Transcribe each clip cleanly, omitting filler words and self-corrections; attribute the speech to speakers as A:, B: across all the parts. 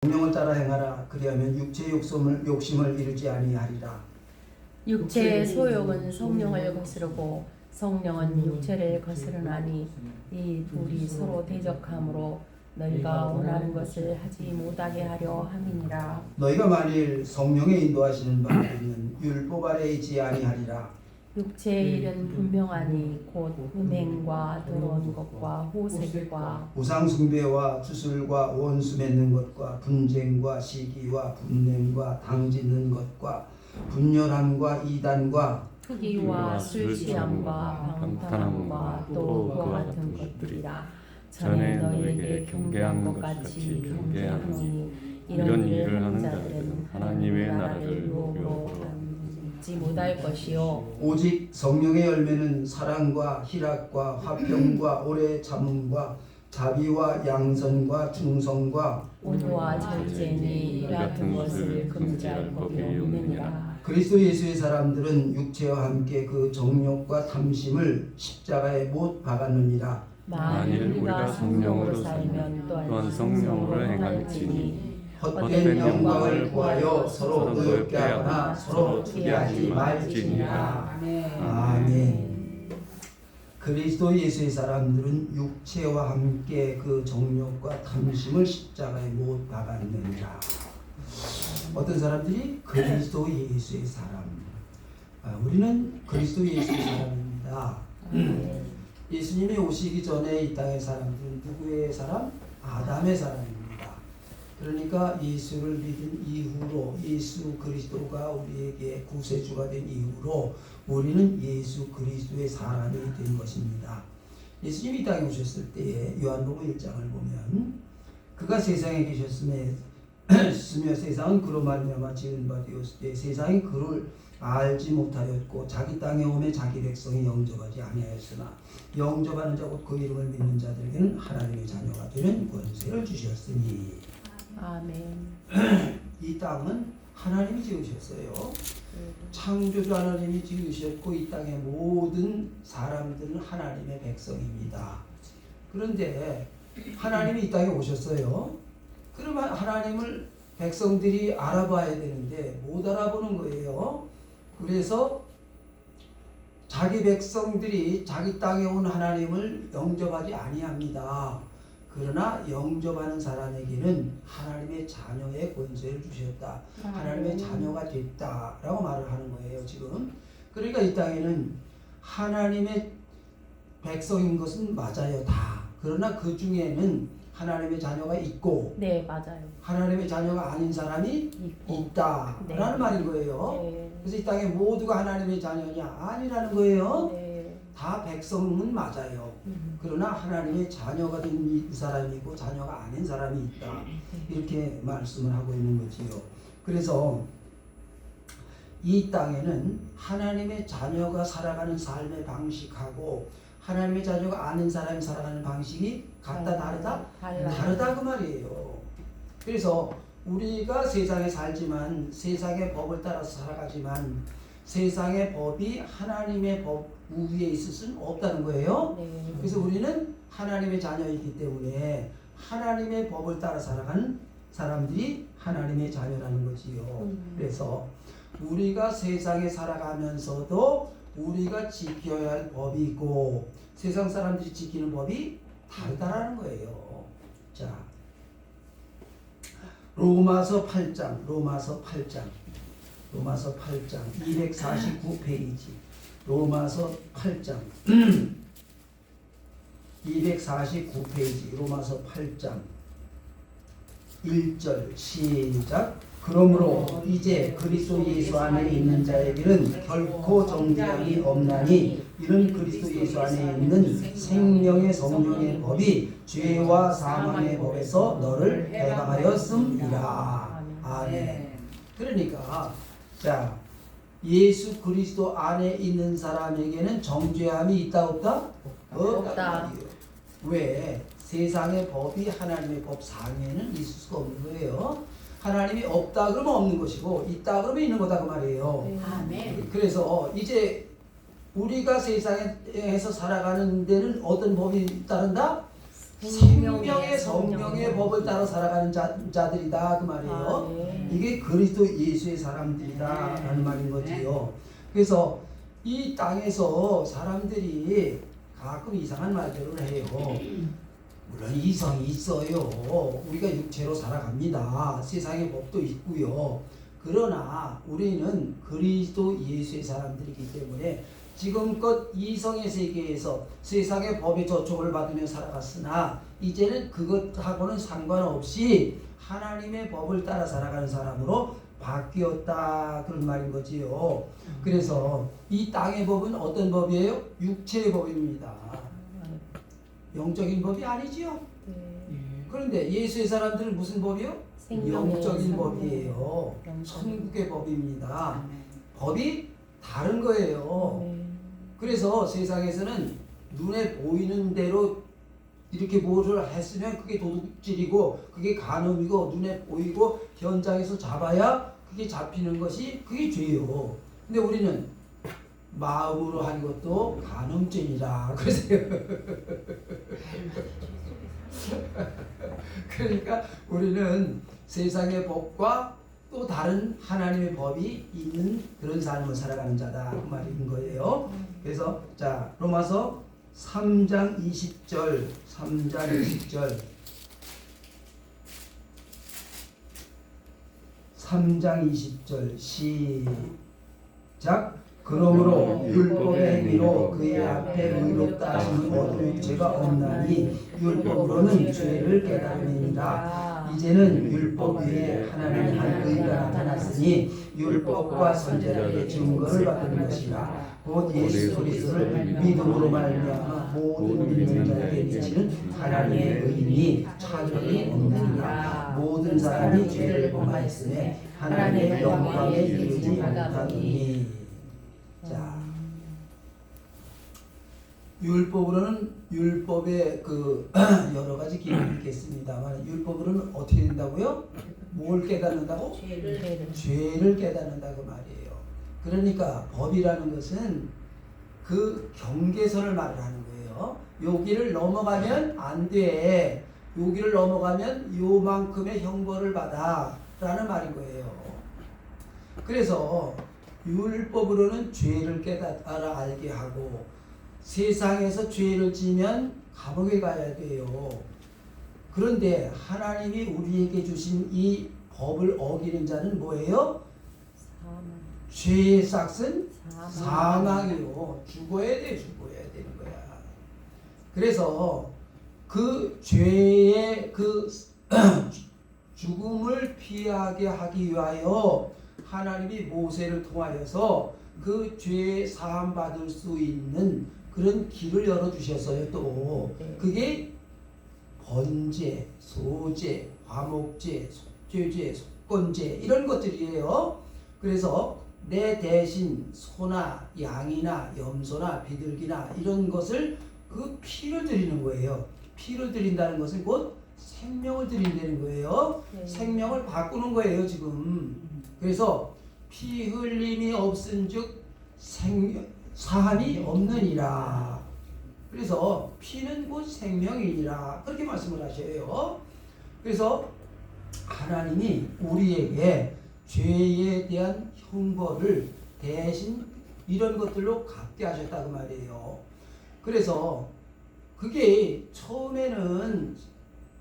A: 성령을 따라 행하라. 그리하면 육체의 욕심을 이루지 아니하리라.
B: 육체의 소욕은 성령을 거스르고 성령은 육체를 거스르나니 이 둘이 서로 대적함으로 너희가 원하는 것을 하지 못하게 하려 함이니라.
A: 너희가 만일 성령의 인도하시는 바 있는 율법 아래에 있지 아니하리라.
B: 육체의 일은 분명하니 곧 음행과 더러운 것과 호색과
A: 우상 숭배와 주술과 원수 맺는 것과 분쟁과 시기와 분냄과 당짓는 것과 분열함과 이단과
B: 투기와 술 취함과 방탕함과 또 그와 같은 것들이라. 전에 너희에게 경계한 것 같이 경계하노니 이런 일을 하는 자들은 하나님의 나라를 유혹하지 못할 것이요
A: 오직 성령의 열매는 사랑과 희락과 화평과 오래 참음과 자비와 양선과 충성과
B: 온유와 절제니 이 같은 것을 금지할 법이 없느니라.
A: 그리스도 예수의 사람들은 육체와 함께 그 정욕과 탐심을 십자가에 못 박았느니라.
B: 만일 우리가 성령으로 살면 또한 성령으로 행할지니
A: 헛된 영광을 구하여 서로 노엽게 하거나 서로 투기하지 말지니라. 아멘. 그리스도 예수의 사람들은 육체와 함께 그 정욕과 탐심을 십자가에 못 박았느니라. 어떤 사람들이 그리스도 예수의 사람. 우리는 그리스도 예수의 사람입니다. 예수님이 오시기 전에 이 땅의 사람들은 누구의 사람? 아담의 사람입니다. 그러니까 예수를 믿은 이후로 예수 그리스도가 우리에게 구세주가 된 이후로 우리는 예수 그리스도의 사람이 된 것입니다. 예수님이 이 땅에 오셨을 때에 요한복음 1장을 보면 그가 세상에 계셨으며 세상은 그로 말미암아 지은 바 되었을 때 세상이 그를 알지 못하였고 자기 땅에 오매 자기 백성이 영접하지 아니하였으나 영접하는 자 곧 그 이름을 믿는 자들에게는 하나님의 자녀가 되는 권세를 주셨으니.
B: 아멘.
A: 이 땅은 하나님이 지으셨어요. 창조주 하나님이 지으셨고 이 땅의 모든 사람들은 하나님의 백성입니다. 그런데 하나님이 이 땅에 오셨어요. 그러면 하나님을 백성들이 알아봐야 되는데 못 알아보는 거예요. 그래서 자기 백성들이 자기 땅에 온 하나님을 영접하지 아니합니다. 그러나 영접하는 사람에게는 하나님의 자녀의 권세를 주셨다. 하나님의 자녀가 됐다라고 말을 하는 거예요, 지금. 그러니까 이 땅에는 하나님의 백성인 것은 맞아요, 다. 그러나 그 중에는 하나님의 자녀가 있고,
B: 네, 맞아요.
A: 하나님의 자녀가 아닌 사람이 있다라는
B: 네.
A: 말인 거예요.
B: 네.
A: 그래서 이 땅에 모두가 하나님의 자녀냐? 아니라는 거예요.
B: 네.
A: 다 백성은 맞아요. 그러나 하나님의 자녀가 된 사람이고 자녀가 아닌 사람이 있다. 이렇게 말씀을 하고 있는 거지요. 그래서 이 땅에는 하나님의 자녀가 살아가는 삶의 방식하고 하나님의 자녀가 아닌 사람이 살아가는 방식이 같다 다르다? 다르다 그 말이에요. 그래서 우리가 세상에 살지만 세상의 법을 따라서 살아가지만 세상의 법이 하나님의 법 위에 있을 수는 없다는 거예요.
B: 네.
A: 그래서 우리는 하나님의 자녀이기 때문에 하나님의 법을 따라 살아가는 사람들이 하나님의 자녀라는 거지요. 그래서 우리가 세상에 살아가면서도 우리가 지켜야 할 법이 있고 세상 사람들이 지키는 법이 다르다라는 거예요. 자, 로마서 8장 249페이지 로마서 8장 249페이지 로마서 8장 1절 시작. 그러므로 이제 그리스도 예수 안에 있는 자에게는 결코 정죄함이 없나니 이는 그리스도 예수 안에 있는 생명의 성령의 법이 죄와 사망의 법에서 너를 해방하였음이라. 아멘. 그러니까 자, 예수 그리스도 안에 있는 사람에게는 정죄함이 있다 없다? 없다. 왜? 세상의 법이 하나님의 법 상에는 있을 수가 없는 거예요. 하나님이 없다 그러면 없는 것이고 있다 그러면 있는 거다 그 말이에요.
B: 아멘.
A: 그래서 이제 우리가 세상에서 살아가는 데는 어떤 법이 따른다? 생명의 성령의 법을 따라 살아가는 자들이다 그 말이에요.
B: 아, 네.
A: 이게 그리스도 예수의 사람들이다라는 말인 거지요. 그래서 이 땅에서 사람들이 가끔 이상한 말들을 해요. 물론 이성이 있어요. 우리가 육체로 살아갑니다. 세상의 법도 있고요. 그러나 우리는 그리스도 예수의 사람들이기 때문에 지금껏 이성의 세계에서 세상의 법의 저촉을 받으며 살아갔으나 이제는 그것하고는 상관없이 하나님의 법을 따라 살아가는 사람으로 바뀌었다 그런 말인 거지요. 그래서 이 땅의 법은 어떤 법이에요? 육체의 법입니다. 영적인 법이 아니지요. 그런데 예수의 사람들은 무슨 법이요? 영적인 법이에요. 천국의 법입니다. 법이 다른 거예요. 그래서 세상에서는 눈에 보이는 대로 이렇게 뭐를 했으면 그게 도둑질이고 그게 간음이고 눈에 보이고 현장에서 잡아야 그게 잡히는 것이 그게 죄요. 근데 우리는 마음으로 한 것도 간음죄니라 그러세요. 그러니까 우리는 세상의 법과 또 다른 하나님의 법이 있는 그런 삶을 살아가는 자다 그 말인 거예요. 그래서 자 로마서 3장 20절 3장 20절 시작. 그러므로 율법의 행위로 그의 앞에 의롭다 하시는 모든 육체가 없나니 율법으로는 죄를 깨달음이니라. 이제는 율법 외에 하나님의 한 의가 나타났으니 율법과 선지자들의 증거를 받는 것이라. 곧 예수 그리스도를 믿음으로 말미암아 모든 믿는 자에게 미치는 하나님의 의인이 차별이 없느니라. 모든 사람이 죄를 범하였으며 하나님의 영광에 이르지 못하느니. 자, 율법으로는 율법의 그 여러 가지 기능이 있겠습니다만 율법으로는 어떻게 된다고요? 뭘 깨닫는다고? 죄를 깨닫는다고 말이에요. 그러니까 법이라는 것은 그 경계선을 말하는 거예요. 여기를 넘어가면 안 돼. 여기를 넘어가면 요만큼의 형벌을 받아 라는 말인 거예요. 그래서 율법으로는 죄를 깨달아 알게 하고 세상에서 죄를 지면 감옥에 가야 돼요. 그런데 하나님이 우리에게 주신 이 법을 어기는 자는 뭐예요? 죄의 삭은 사망이요. 죽어야 되는 거야. 그래서 그 죄의 그 죽음을 피하게 하기 위하여 하나님이 모세를 통하여서 그 죄 사함 받을 수 있는 그런 길을 열어 주셨어요. 또 그게 번제, 소제, 화목제, 속죄제, 속건제 이런 것들이에요. 그래서 내 대신 소나 양이나 염소나 비둘기나 이런 것을 그 피를 드리는 거예요. 피를 드린다는 것은 곧 생명을 드린다는 거예요. 생명을 바꾸는 거예요 지금. 그래서 피 흘림이 없은즉 사함이 없느니라. 그래서 피는 곧 생명이니라 그렇게 말씀을 하셔요. 그래서 하나님이 우리에게 죄에 대한 형벌을 대신 이런 것들로 갚게 하셨다고 말이에요. 그래서 그게 처음에는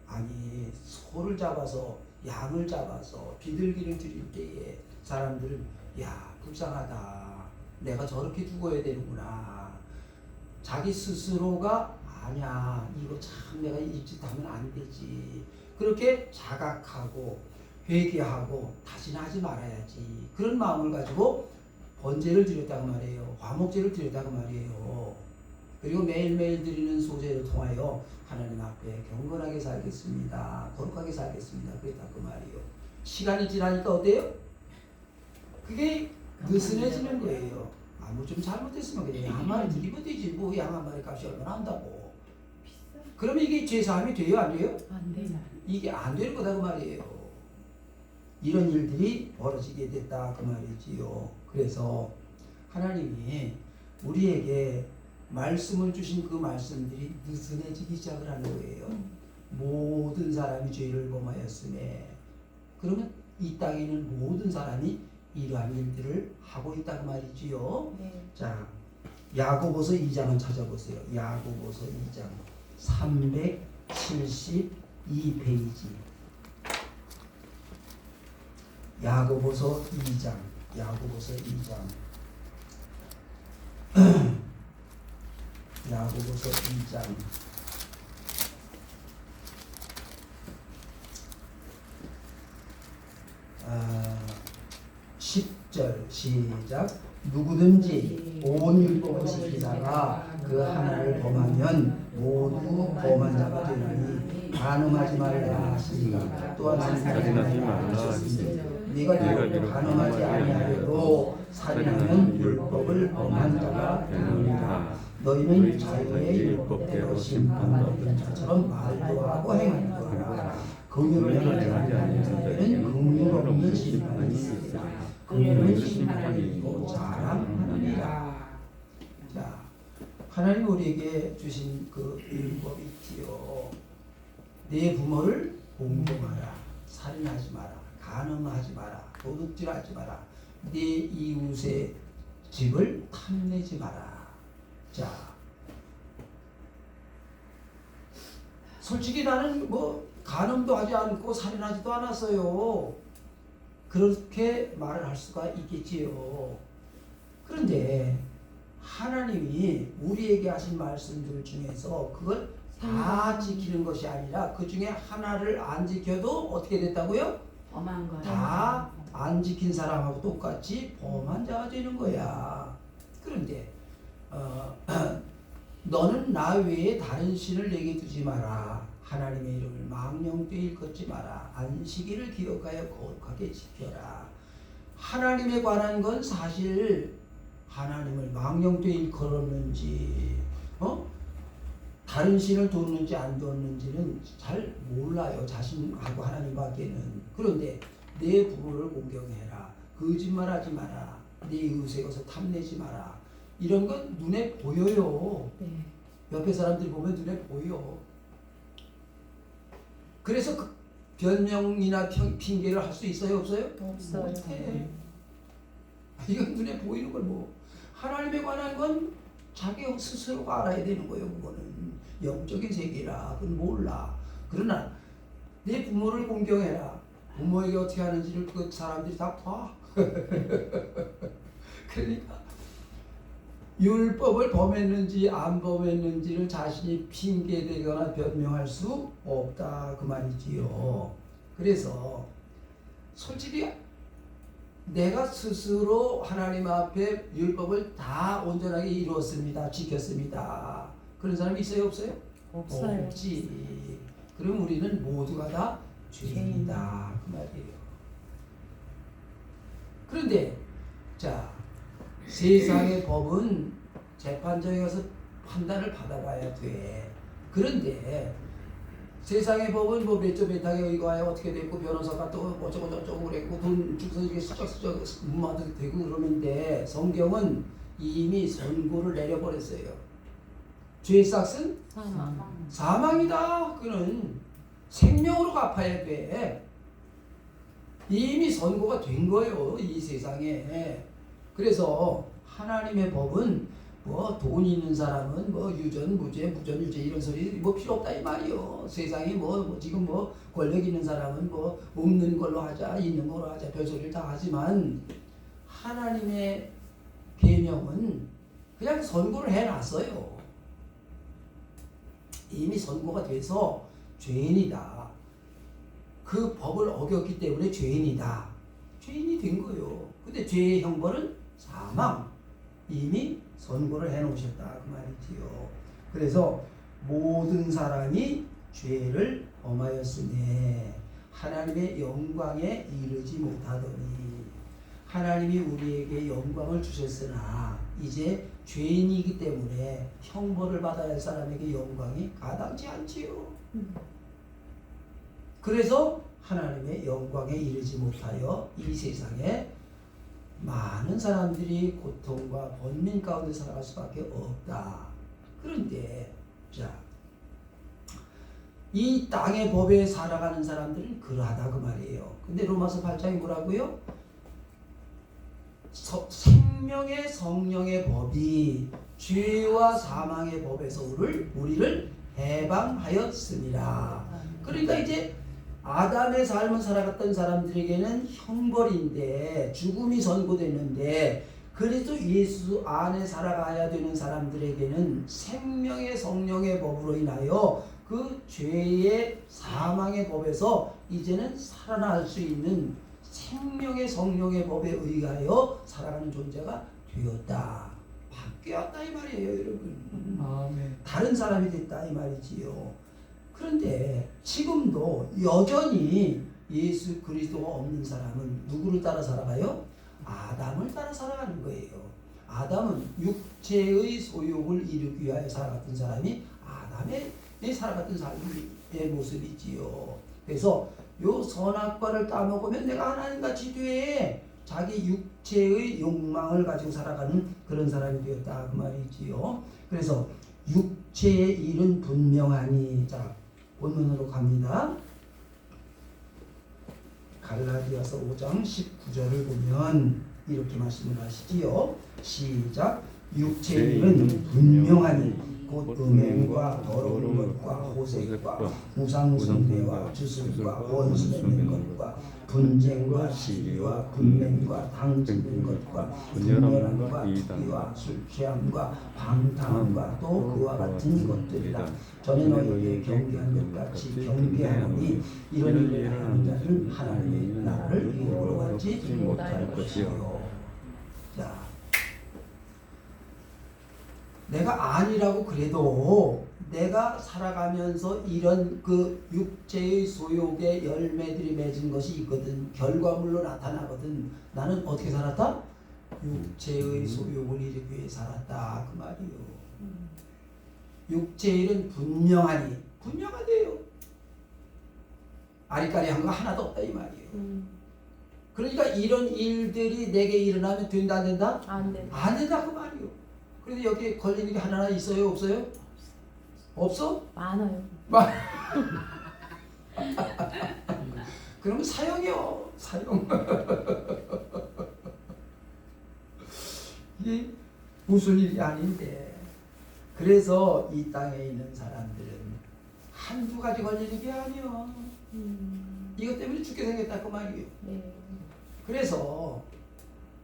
A: 아니 소를 잡아서 양을 잡아서 비둘기를 드릴 때에 사람들은 야 불쌍하다. 내가 저렇게 죽어야 되는구나. 자기 스스로가 아니야 이거 참 내가 이 짓 하면 안 되지. 그렇게 자각하고 회개하고 다시는 하지 말아야지. 그런 마음을 가지고 번제를 드렸다고 말이에요. 화목제를 드렸다고 말이에요. 그리고 매일매일 드리는 소제를 통하여 하나님 앞에 경건하게 살겠습니다. 거룩하게 살겠습니다. 그랬다 그 말이에요. 시간이 지나니까 어때요? 그게 느슨해지는 거예요. 뭐 좀 잘못했으면 그냥 양 한 마리 드리면 되지. 뭐 양 한 마리 값이 얼마나 한다고. 그러면 이게 죄사함이 돼요? 안 돼요?
B: 안 돼요.
A: 이게 안 되는 거다 그 말이에요. 이런 일들이 벌어지게 됐다 그 말이지요. 그래서 하나님이 우리에게 말씀을 주신 그 말씀들이 느슨해지기 시작을 하는 거예요. 모든 사람이 죄를 범하였음에, 그러면 이 땅에 있는 모든 사람이 이러한 일들을 하고 있다고 말이지요.
B: 네.
A: 자, 야고보서 2장을 찾아보세요. 야고보서 2장 372페이지. 야고보서 2장. 야고보서 2장. 야고보서 2장 10절 시작. 누구든지 온 율법을 지키다가 그 하나를 범하면 모두 범한 자가 되나니 간음하지 말라 하시니까 또한 살인하지 말라 하시니 네가 이를 간음하지 아니하려도 살인하면 율법을 범한 자가 되느니라. 너희는 자유의 율법대로 심판받는 자처럼 말도 하고 행하는 거라. 긍휼을 행하지 아니하는 자들은 긍휼 없는 심판이 있으리라. 긍휼은 심판이 있고 자랑하느니라. 자, 하나님 우리에게 주신 그 율법이 있지요. 내 부모를 공경하라. 살인하지 마라. 간음하지 마라. 도둑질하지 마라. 내 이웃의 집을 탐내지 마라. 자, 솔직히 나는 뭐 간음도 하지 않고 살인하지도 않았어요. 그렇게 말을 할 수가 있겠지요. 그런데 하나님이 우리에게 하신 말씀들 중에서 그걸 다 지키는 것이 아니라 그 중에 하나를 안 지켜도 어떻게 됐다고요?
B: 범한 거야.
A: 다 안 지킨 사람하고 똑같이 범한 자가 되는 거야. 그런데 너는 나 외에 다른 신을 내게 두지 마라. 하나님의 이름을 망령되이 일컫지 마라. 안식일을 기억하여 거룩하게 지켜라. 하나님에 관한 건 사실 하나님을 망령되이 일컬었는지 다른 신을 뒀는지 안 뒀는지는 잘 몰라요. 자신하고 하나님밖에는. 그런데 내 부모를 공경해라. 거짓말하지 마라. 내 이웃의 것을 탐내지 마라. 이런 건 눈에 보여요.
B: 네.
A: 옆에 사람들이 보면 눈에 보여. 그래서 그 변명이나 핑계를 할 수 있어요? 없어요?
B: 없어요.
A: 못해. 이건 눈에 보이는 걸 뭐. 하나님에 관한 건 자기 스스로가 알아야 되는 거예요. 그거는 영적인 세계라. 그건 몰라. 그러나 내 부모를 공경해라. 부모에게 어떻게 하는지를 그 사람들이 다 봐. 그러니까 율법을 범했는지 안 범했는지를 자신이 핑계대거나 변명할 수 없다 그 말이지요. 그래서 솔직히 내가 스스로 하나님 앞에 율법을 다 온전하게 이루었습니다. 지켰습니다. 그런 사람이 있어요? 없어요?
B: 없어요.
A: 없지. 그럼 우리는 모두가 다 죄인이다 그 말이에요. 그런데 자, 세상의 법은 재판정에 가서 판단을 받아봐야 돼. 그런데 세상의 법은 뭐 몇 조 몇 항에 의거하여 어떻게 됐고 변호사가 또 어쩌고 저쩌고 그랬고 돈 주고서 이게 슬쩍슬쩍 무마도 되고 그러는데 성경은 이미 선고를 내려버렸어요. 죄의 삭은 사망이다. 그는 생명으로 갚아야 돼. 이미 선고가 된 거예요. 이 세상에. 그래서 하나님의 법은 뭐 돈 있는 사람은 뭐 유전 무죄 무전 유죄 이런 소리 뭐 필요 없다 이 말이요. 세상에 뭐 지금 뭐 권력 있는 사람은 뭐 없는 걸로 하자 있는 걸로 하자 별소리를 다 하지만 하나님의 계명은 그냥 선고를 해놨어요. 이미 선고가 돼서 죄인이다. 그 법을 어겼기 때문에 죄인이다. 죄인이 된 거예요. 근데 죄의 형벌은 사망. 이미 선고를 해놓으셨다 그 말이지요. 그래서 모든 사람이 죄를 범하였으니 하나님의 영광에 이르지 못하더니 하나님이 우리에게 영광을 주셨으나 이제 죄인이기 때문에 형벌을 받아야 할 사람에게 영광이 가당치 않지요. 그래서 하나님의 영광에 이르지 못하여 이 세상에 많은 사람들이 고통과 번민 가운데 살아갈 수밖에 없다. 그런데 자, 이 땅의 법에 살아가는 사람들은 그러하다 그 말이에요. 근데 로마서 8장이 뭐라고요? 생명의 성령의 법이 죄와 사망의 법에서 우리를 해방하였습니다. 그러니까 이제 아담의 삶을 살아갔던 사람들에게는 형벌인데 죽음이 선고됐는데 그리스도 예수 안에 살아가야 되는 사람들에게는 생명의 성령의 법으로 인하여 그 죄의 사망의 법에서 이제는 살아날 수 있는 생명의 성령의 법에 의하여 살아가는 존재가 되었다. 바뀌었다 이 말이에요, 여러분.
C: 아멘.
A: 다른 사람이 됐다 이 말이지요. 그런데 지금도 여전히 예수 그리스도가 없는 사람은 누구를 따라 살아가요? 아담을 따라 살아가는 거예요. 아담은 육체의 소욕을 이루기 위하여 살아갔던 사람이 아담의 살아갔던 삶의 모습이지요. 그래서 요 선악과를 따먹으면 내가 하나님같이 돼. 자기 육체의 욕망을 가지고 살아가는 그런 사람이 되었다 그 말이지요. 그래서 육체의 일은 분명하니, 자 본문으로 갑니다. 갈라디아서 5장 19절을 보면 이렇게 말씀을 하시지요. 시작. 육체의 일은 분명하니 곧 음행과 더러운 것과 호색과 우상숭배와 주술과 원수 맺는 것과 분쟁과 시기와 분맹과 당짓는 것과 분열함과 투기와 술 취함과 방탕함과 또 그와 같은 것들이다. 전에 너희에게 경계한 것 같이 경계하노니 이런 일을 하는 자는 하나님의 나라를 이루어 가지 못할 것이요. 자, 내가 아니라고 그래도 내가 살아가면서 이런 그 육체의 소욕의 열매들이 맺은 것이 있거든. 결과물로 나타나거든. 나는 어떻게 살았다? 육체의 소욕을 이루기 위해 살았다 그 말이요. 육체의 일은 분명하대요. 아리까리한 거 하나도 없다 이 말이에요. 그러니까 이런 일들이 내게 일어나면 된다 안 된다?
B: 안 된다.
A: 안 된다 그 말이요. 그런데 여기 걸리는 게 하나 있어요? 없어요? 없어?
B: 많아요.
A: 그러면 사형이요. 사형. 이게 무슨 일이 아닌데. 그래서 이 땅에 있는 사람들은 한두 가지 걸리는 게 아니요. 이것 때문에 죽게 생겼다 그 말이에요.
B: 네.
A: 그래서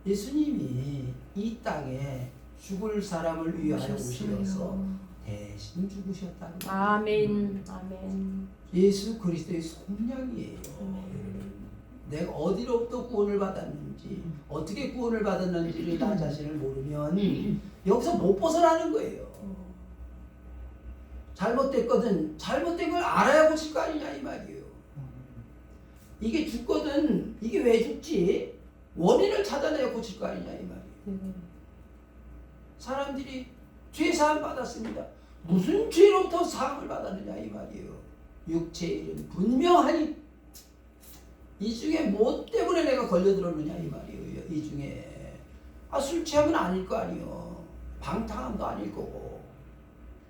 A: 예수님이 이 땅에 죽을 사람을 위하여 오셔서 대신 죽으셨다는 거예요.
B: 아멘. 아멘.
A: 예수 그리스도의 속량이에요. 내가 어디로부터 구원을 받았는지, 어떻게 구원을 받았는지를 나 자신을 모르면 여기서 못 벗어나는 거예요. 잘못됐거든. 잘못된 걸 알아야 고칠 거 아니냐 이 말이에요. 이게 죽거든. 이게 왜 죽지? 원인을 찾아내야 고칠 거 아니냐 이 말이에요. 사람들이 죄 사함 받았습니다. 무슨 죄로부터 사함을 받았느냐 이 말이에요. 육체의 일은 분명하니 이 중에 뭐 때문에 내가 걸려들었느냐 이 말이에요. 이 중에 술 취함은 아닐 거 아니요. 방탕함도 아닐 거고.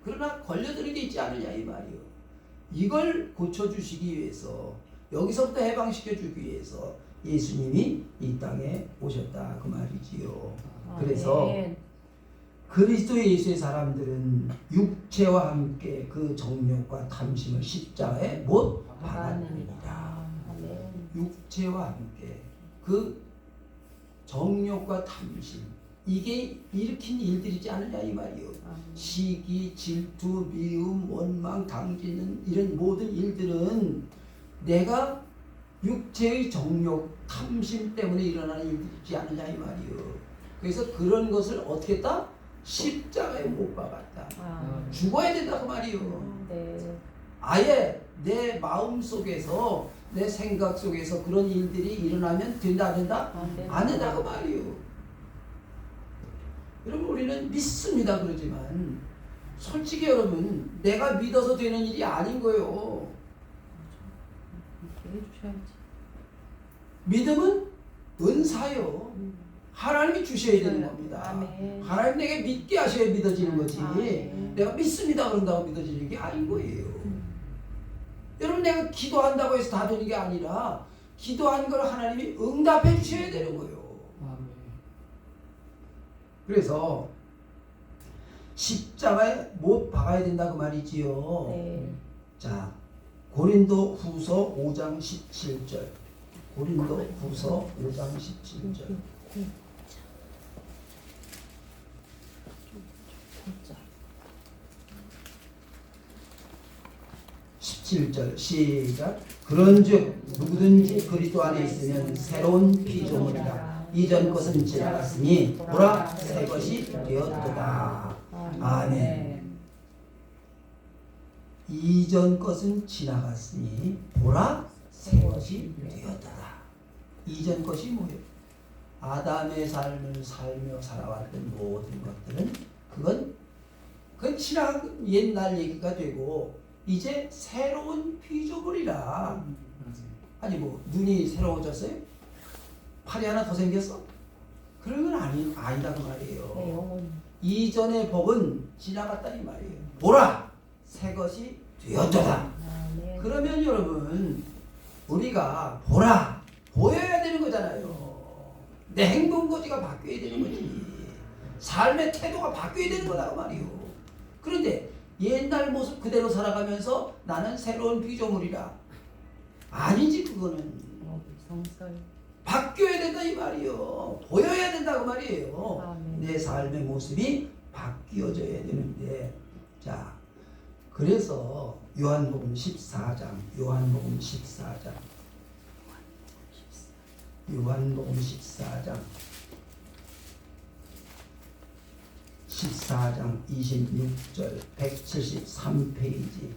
A: 그러나 걸려드는 게 있지 않느냐 이 말이에요. 이걸 고쳐주시기 위해서, 여기서부터 해방시켜주기 위해서 예수님이 이 땅에 오셨다 그 말이지요. 그래서 그리스도 예수의 사람들은 육체와 함께 그 정욕과 탐심을 십자가에 못 박았느니라. 육체와 함께 그 정욕과 탐심, 이게 일으킨 일들이지 않느냐 이 말이요. 시기, 질투, 미움, 원망, 당짓는 이런 모든 일들은 내가 육체의 정욕, 탐심 때문에 일어나는 일들이지 않느냐 이 말이요. 그래서 그런 것을 어떻게 했다? 십자가에 못 박았다. 죽어야 된다 그 말이요.
B: 네.
A: 아예 내 마음 속에서, 내 생각 속에서 그런 일들이 일어나면 된다 안 된다? 안 된다 그 말이요. 여러분 우리는 믿습니다 그러지만 솔직히 여러분 내가 믿어서 되는 일이 아닌 거예요.
B: 해주셔야지.
A: 믿음은 은사요. 하나님이 주셔야 되는 겁니다.
B: 아멘.
A: 하나님 내게 믿게 하셔야 믿어지는 거지.
B: 아멘.
A: 내가 믿습니다 그런다고 믿어지는 게 아닌 거예요. 여러분 내가 기도한다고 해서 다 되는 게 아니라 기도한 걸 하나님이 응답해 주셔야 되는 거예요. 그래서 십자가에 못 박아야 된다 그 말이지요.
B: 네.
A: 자, 고린도 후서 5장 17절. 고린도 후서 5장 17절. 17절 시작. 그런즉 누구든지 그리스도 안에 있으면 새로운 피조물이라. 이전 것은 지나갔으니 보라 새 것이 되었도다. 아멘. 이전 것은 지나갔으니 보라 새 것이 되었도다. 이전 것이 뭐예요? 아담의 삶을 살며 살아왔던 모든 것들은 그건 지나간 옛날 얘기가 되고 이제 새로운 피조물이라. 아니 뭐 눈이 새로워졌어요? 팔이 하나 더 생겼어? 그런 건 아니다 그 말이에요. 이전의 법은 지나갔다는 말이에요. 보라 새 것이 되었도다. 그러면 여러분 우리가 보여야 되는 거잖아요. 내 행동거지가 바뀌어야 되는 거지. 삶의 태도가 바뀌어야 되는 거다 그 말이에요. 그런데 옛날 모습 그대로 살아가면서 나는 새로운 피조물이라. 아니지 그거는. 바뀌어야 된다 이 말이에요. 보여야 된다 그 말이에요.
B: 아멘.
A: 내 삶의 모습이 바뀌어져야 되는데 자 그래서 요한복음 14장 요한복음 14장 26절 173페이지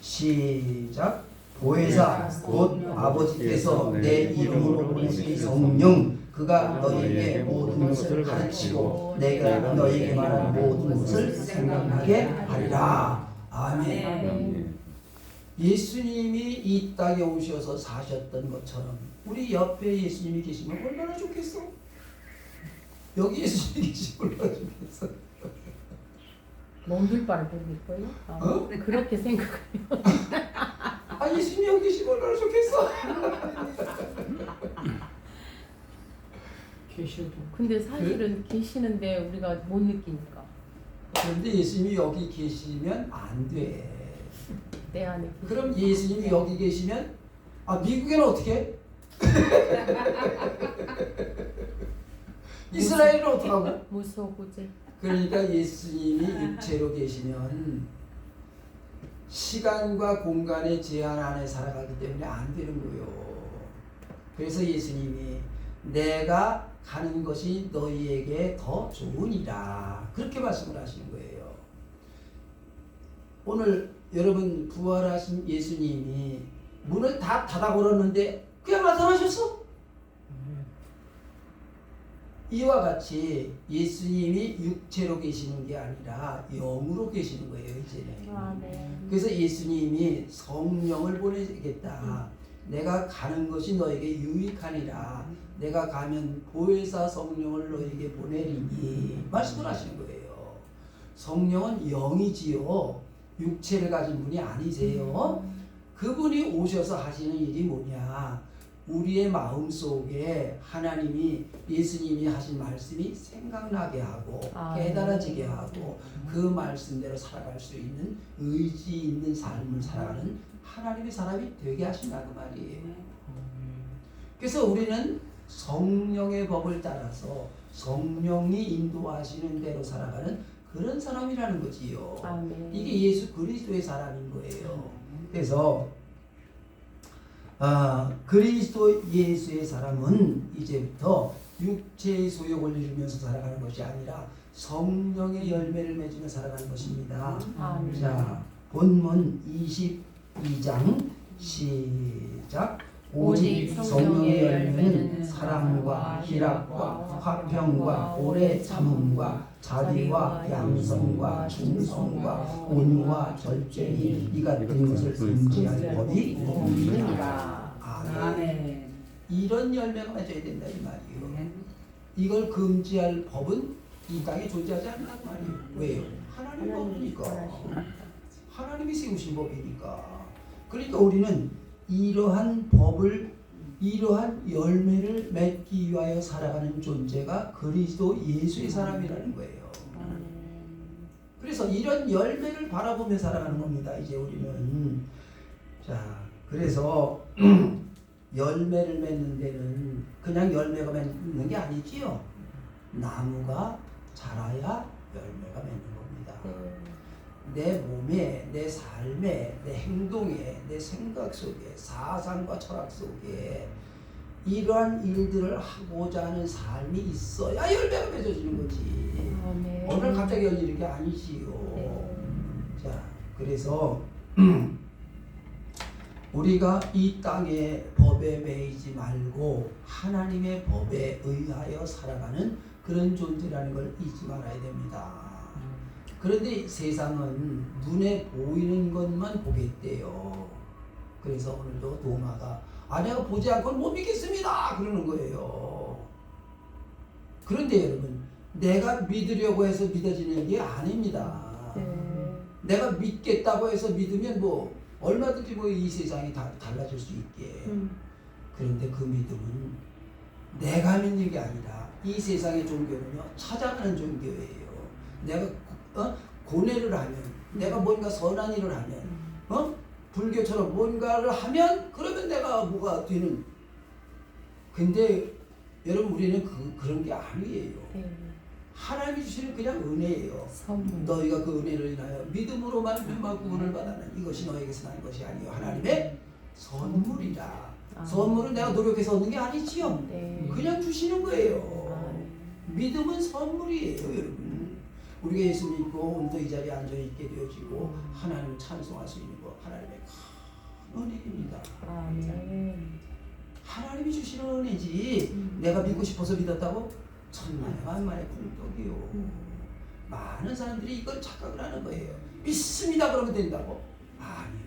A: 시작. 보혜사 곧 아버지께서 내 이름으로 보내신 성령 그가 너희에게 모든 것을 가르치고 내가 너희에게 말한 모든 것을 생각나게 하리라. 아멘. 예수님이 이 땅에 오셔서 사셨던 것처럼 우리 옆에 예수님이 계시면 얼마나 좋겠어? 여기 예수님이 계시면 얼마나 좋겠어?
B: 먼 바를 보고 있고요.
A: 어?
B: 그렇게 생각해요.
A: 아 예수님이 여기 계시면 얼마나 좋겠어?
C: 계셔도.
B: 근데 사실은 계시는데 우리가 못 느끼니까.
A: 그런데 예수님이 여기 계시면 안 돼.
B: 내 안에.
A: 그럼 예수님이 여기 계시면 미국에는 어떻게? 이스라엘은 어떡하고?
B: 무소부재.
A: 그러니까 예수님이 육체로 계시면 시간과 공간의 제한 안에 살아가기 때문에 안 되는 거예요. 그래서 예수님이 내가 가는 것이 너희에게 더 좋으니라 그렇게 말씀을 하시는 거예요. 오늘 여러분 부활하신 예수님이 문을 다 닫아 걸었는데 그냥 나타나셨어? 이와 같이 예수님이 육체로 계시는 게 아니라 영으로 계시는 거예요 이제는.
B: 네.
A: 그래서 예수님이 성령을 보내겠다. 내가 가는 것이 너에게 유익하니라. 내가 가면 보혜사 성령을 너에게 보내리니 말씀을 하시는 거예요. 성령은 영이지요. 육체를 가진 분이 아니세요. 그분이 오셔서 하시는 일이 뭐냐? 우리의 마음속에 하나님이 예수님이 하신 말씀이 생각나게 하고 깨달아지게 하고 그 말씀대로 살아갈 수 있는 의지 있는 삶을 살아가는 하나님의 사람이 되게 하신다 그 말이에요. 그래서 우리는 성령의 법을 따라서 성령이 인도하시는 대로 살아가는 그런 사람이라는 거지요. 이게 예수 그리스도의 사람인 거예요. 그래서 그리스도 예수의 사람은 이제부터 육체의 소욕을 이루면서 살아가는 것이 아니라 성령의 열매를 맺으며 살아가는 것입니다. 자, 본문 22장 시작. 오직 성령의 열매는 사랑과 희락과 화평과 오래 참음과 자비와 양성과 충성과 온유와 절제니 이 같은 것을 금지할 법이 없느니라. 아멘. 이런 열매가 맺어야 된다 이 말이에요. 이걸 금지할 법은 이 땅에 존재하지 않는단 말이에요. 왜요? 하나님 법이니까. 하나님이 세우신 법이니까. 그러니까 우리는 이러한 법을, 이러한 열매를 맺기 위하여 살아가는 존재가 그리스도 예수의 사람이라는 거예요. 그래서 이런 열매를 바라보며 살아가는 겁니다. 이제 우리는. 자, 그래서 열매를 맺는 데는 그냥 열매가 맺는 게 아니지요. 나무가 자라야 열매가 맺는 겁니다. 내 몸에, 내 삶에, 내 행동에, 내 생각 속에, 사상과 철학 속에 이러한 일들을 하고자 하는 삶이 있어야 열매가 맺어지는 거지. 오늘 갑자기 열리는 게 아니지요. 자, 그래서 우리가 이 땅의 법에 매이지 말고 하나님의 법에 의하여 살아가는 그런 존재라는 걸 잊지 말아야 됩니다. 그런데 세상은 눈에 보이는 것만 보겠대요. 그래서 오늘도 도마가 내가 보지 않고는 못 믿겠습니다 그러는 거예요. 그런데 여러분, 내가 믿으려고 해서 믿어지는 게 아닙니다. 내가 믿겠다고 해서 믿으면 뭐 얼마든지 뭐 이 세상이 다 달라질 수 있게. 그런데 그 믿음은 내가 믿는 게 아니라 이 세상의 종교는요, 찾아가는 종교예요. 내가 고뇌를 하면, 내가 뭔가 선한 일을 하면, 불교처럼 뭔가를 하면 그러면 내가 뭐가 되는. 근데 여러분, 우리는 그런 게 아니에요. 하나님이 주시는 그냥 은혜예요. 너희가 그 은혜를 인하여 믿음으로만 구원을 받아는 이것이 너에게서 난 것이 아니요 하나님의 선물이다. 선물은 내가 노력해서 얻는 게 아니지요. 그냥 주시는 거예요. 믿음은 선물이에요, 여러분. 우리가 예수 믿고 오늘도 이 자리에 앉아 있게 되어지고 하나님을 찬송할 수 있는 거 하나님의 큰 은혜입니다. 하나님이 주시는 은혜지 내가 믿고 싶어서 믿었다고? 천만에 만만의 공덕이요. 많은 사람들이 이걸 착각을 하는 거예요. 믿습니다 그러면 된다고? 아니요.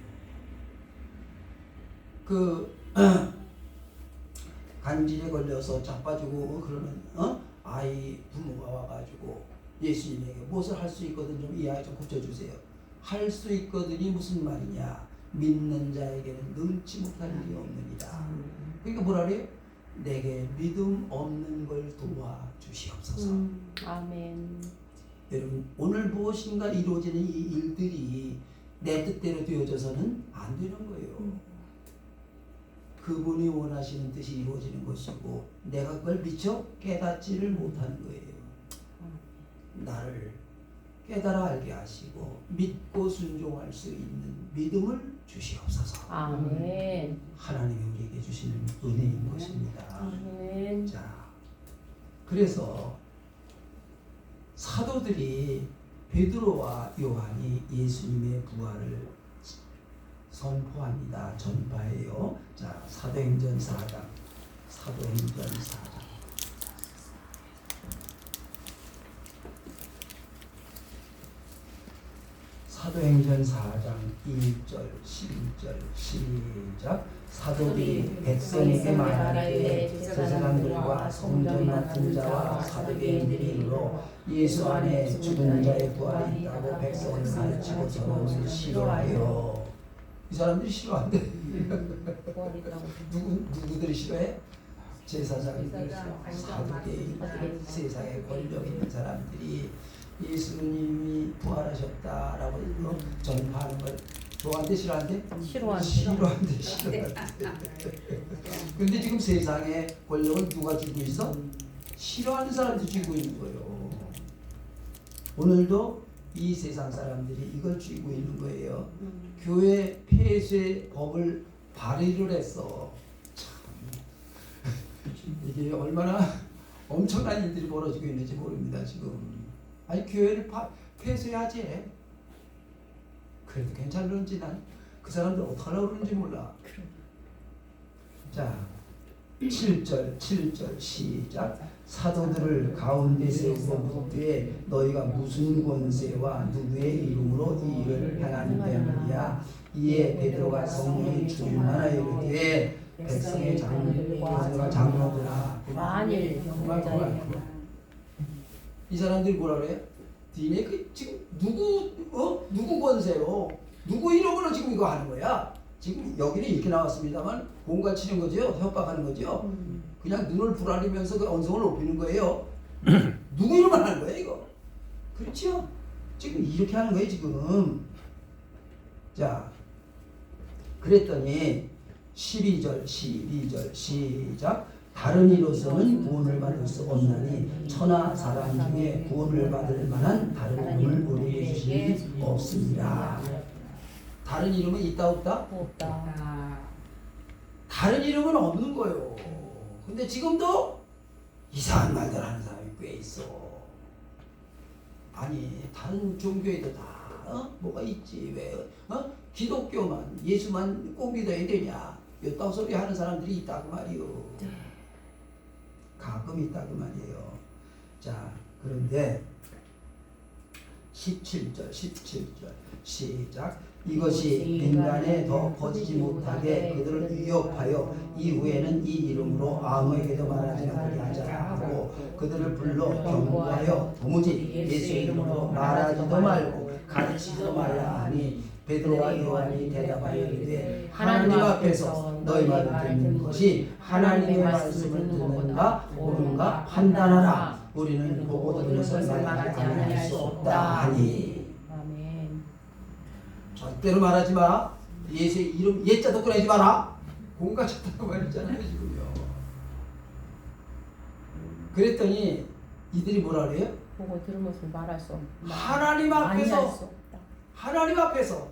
A: 간질에 걸려서 자빠지고 그러면 아이 부모가 와가지고 예수님에게 무엇을 할 수 있거든 좀 이 아이 좀 고쳐주세요. 할 수 있거든이 무슨 말이냐? 믿는 자에게는 능치 못할 일이 없느니라. 그러니까 뭐라 그래요? 내게 믿음 없는 걸 도와주시옵소서.
B: 아멘.
A: 여러분, 오늘 무엇인가 이루어지는 이 일들이 내 뜻대로 되어져서는 안 되는 거예요. 그분이 원하시는 뜻이 이루어지는 것이고 내가 그걸 미처 깨닫지를 못하는 거예요. 나를 깨달아 알게 하시고 믿고 순종할 수 있는 믿음을 주시옵소서.
B: 아멘.
A: 하나님이 우리에게 주시는 은혜인 것입니다.
B: 아멘.
A: 자, 그래서 사도들이 베드로와 요한이 예수님의 부활을 선포합니다. 전파해요. 자, 사도행전 4장. 사도행전 4장. 사도행전 4장 1절 11절 시작. 사도들이 백성에게 말하되 저 사람들과 성전 맡은 자와 사도계인들이로 예수 안에 죽은 자의 부활이 있다고 백성을 가르치고 전언을 싫어하여. 이 사람들이 싫어한대. 누구들이 싫어해? 제사장들, 사두개인, 세상에 권력 있는 사람들이 예수님이 부활하셨다라고 전파하는 걸 좋아한대, 싫어한대? 싫어한대. 근데 지금 세상에 권력은 누가 쥐고 있어? 싫어하는 사람들이 쥐고 있는 거예요. 오늘도 이 세상 사람들이 이걸 쥐고 있는 거예요. 교회 폐쇄 법을 발의를 했어. 참 이게 얼마나 엄청난 일들이 벌어지고 있는지 모릅니다. 지금 아니 교회를 폐쇄하지. 그래도 괜찮은지 난 그 사람들 어떡하려고 그러는지 몰라. 자 7절 시작. 사도들을 가운데 세우고 묻되 너희가 무슨 권세와 누구의 이름으로 이 일을 행하느냐. 이에 베드로가 성령이 충만하여 이르되 백성의 장로들과 장로들아
B: 만일 병자의
A: 이 사람들이 뭐라 그래요? 니네 그 지금 누구 권세로 누구 이름으로 지금 이거 하는 거야? 지금 여기는 이렇게 나왔습니다만 공갈 치는 거죠? 협박하는 거죠? 그냥 눈을 부라리면서 그 언성을 높이는 거예요. 누구 이름을 하는 거예요 이거? 그렇죠? 지금 이렇게 하는 거예요 지금. 자 그랬더니 12절 시작. 다른 이로서는 구원을 받을 수 없나니 천하 사람 중에 구원을 받을 만한 다른 이름을 우리에게 주신 이 없습니다. 다른 이름은 있다 없다?
B: 없다.
A: 다른 이름은 없는 거예요. 근데 지금도 이상한 말들 하는 사람이 꽤 있어. 아니 다른 종교에도 다 뭐가 있지 왜 기독교만 예수만 꼭 믿어야 되냐 이딴 소리 하는 사람들이 있다고 말이요. 가끔 있다고 말이에요. 자 그런데 17절 시작. 이것이 민간에 더 퍼지지 못하게 그들을 위협하여 이후에는 이 이름으로 아무에게도 말하지 않게 하자 하고 그들을 불러 경고하여 도무지 예수 이름으로 말하지도 말고 가르치지도 말라 하니 베드로와 요한이 대답하여 이르되 하나님 앞에서 너희 말을 듣는 것이 하나님의 말씀을 듣는가 옳은가 판단하라. 우리는 보고 들은 것을 말하지 아니할 수 없다 하니. 절대로 말하지 마. 예수의 이름 예자도 꺼내지 마라. 공가쳤다고 말했잖아요 지금요. 그랬더니 이들이 뭐라 그래요?
B: 보고 들은 것을 말할 수 없다.
A: 하나님 앞에서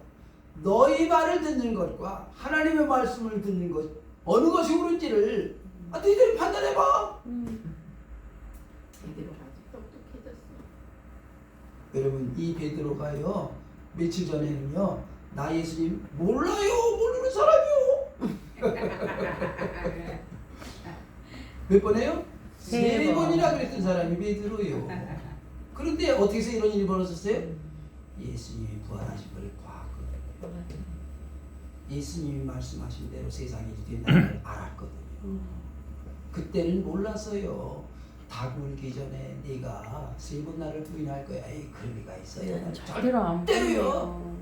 A: 너희 말을 듣는 것과 하나님의 말씀을 듣는 것 어느 것이 옳은지를 너희들이 판단해봐.
C: 베드로가 똑똑해졌어.
A: 여러분 이 베드로가요 며칠 전에는요 나 예수님 몰라요 모르는 사람이요. 몇 번이에요? 세 번이나 그랬던 사람이 베드로요. 그런데 어떻게 해서 이런 일이 벌어졌어요? 예수님이 부활하신 걸 봤거든요. 예수님이 말씀하신 대로 세상이 이렇게 된다는 걸 알았거든요. 그때는 몰랐어요. 다굴기 전에 네가 3번 나를 부인할 거야. 에이 그럴 리가 있어요.
B: 절대로 안
A: 때려요.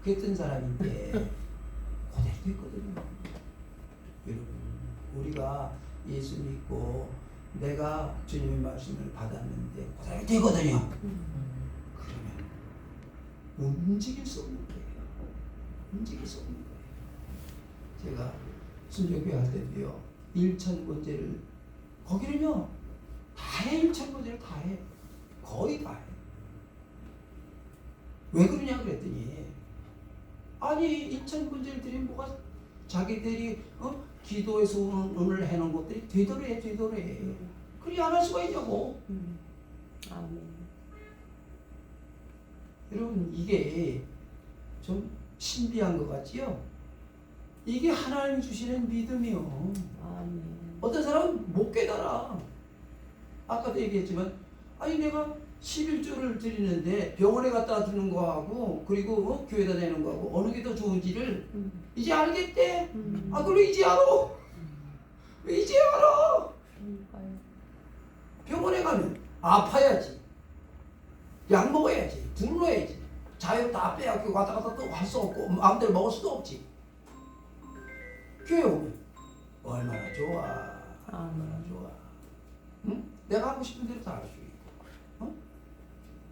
A: 그랬던 사람인데 그대로 됐거든요. 여러분 우리가 예수 믿고 내가 주님의 말씀을 받았는데 그대로 되거든요. 그러면 움직일 수 없는 거예요. 움직일 수 없는 거예요. 제가 순교회 할 때도요 1,000번째를 거기는요 다 해. 1,000번째를 다 해. 거의 다 해. 왜 그러냐 그랬더니 아니 2,000번째를 드리면 뭐가 자기들이 기도의 소원을 해놓은 것들이 되더래. 그리 안 할 수가 있냐고.
B: 아멘.
A: 여러분 이게 좀 신비한 것 같지요? 이게 하나님 주시는 믿음이요.
B: 아멘.
A: 어떤 사람은 못 깨달아. 아까도 얘기했지만 아니 내가 11조를 드리는데 병원에 갖다 드리는 거하고 그리고 교회에다 내는 거하고 어느 게 더 좋은지를 이제 알겠대. 그럼 이제 알아. 왜 이제 알아? 병원에 가면 아파야지. 약 먹어야지. 둘러야지. 자유 다 빼앗기고 왔다 갔다 또 할 수 없고 마음대로 먹을 수도 없지. 교회 오면 얼마나 좋아. 얼마나 좋아. 응? 내가 하고 싶은 대로 다 할 수 있고.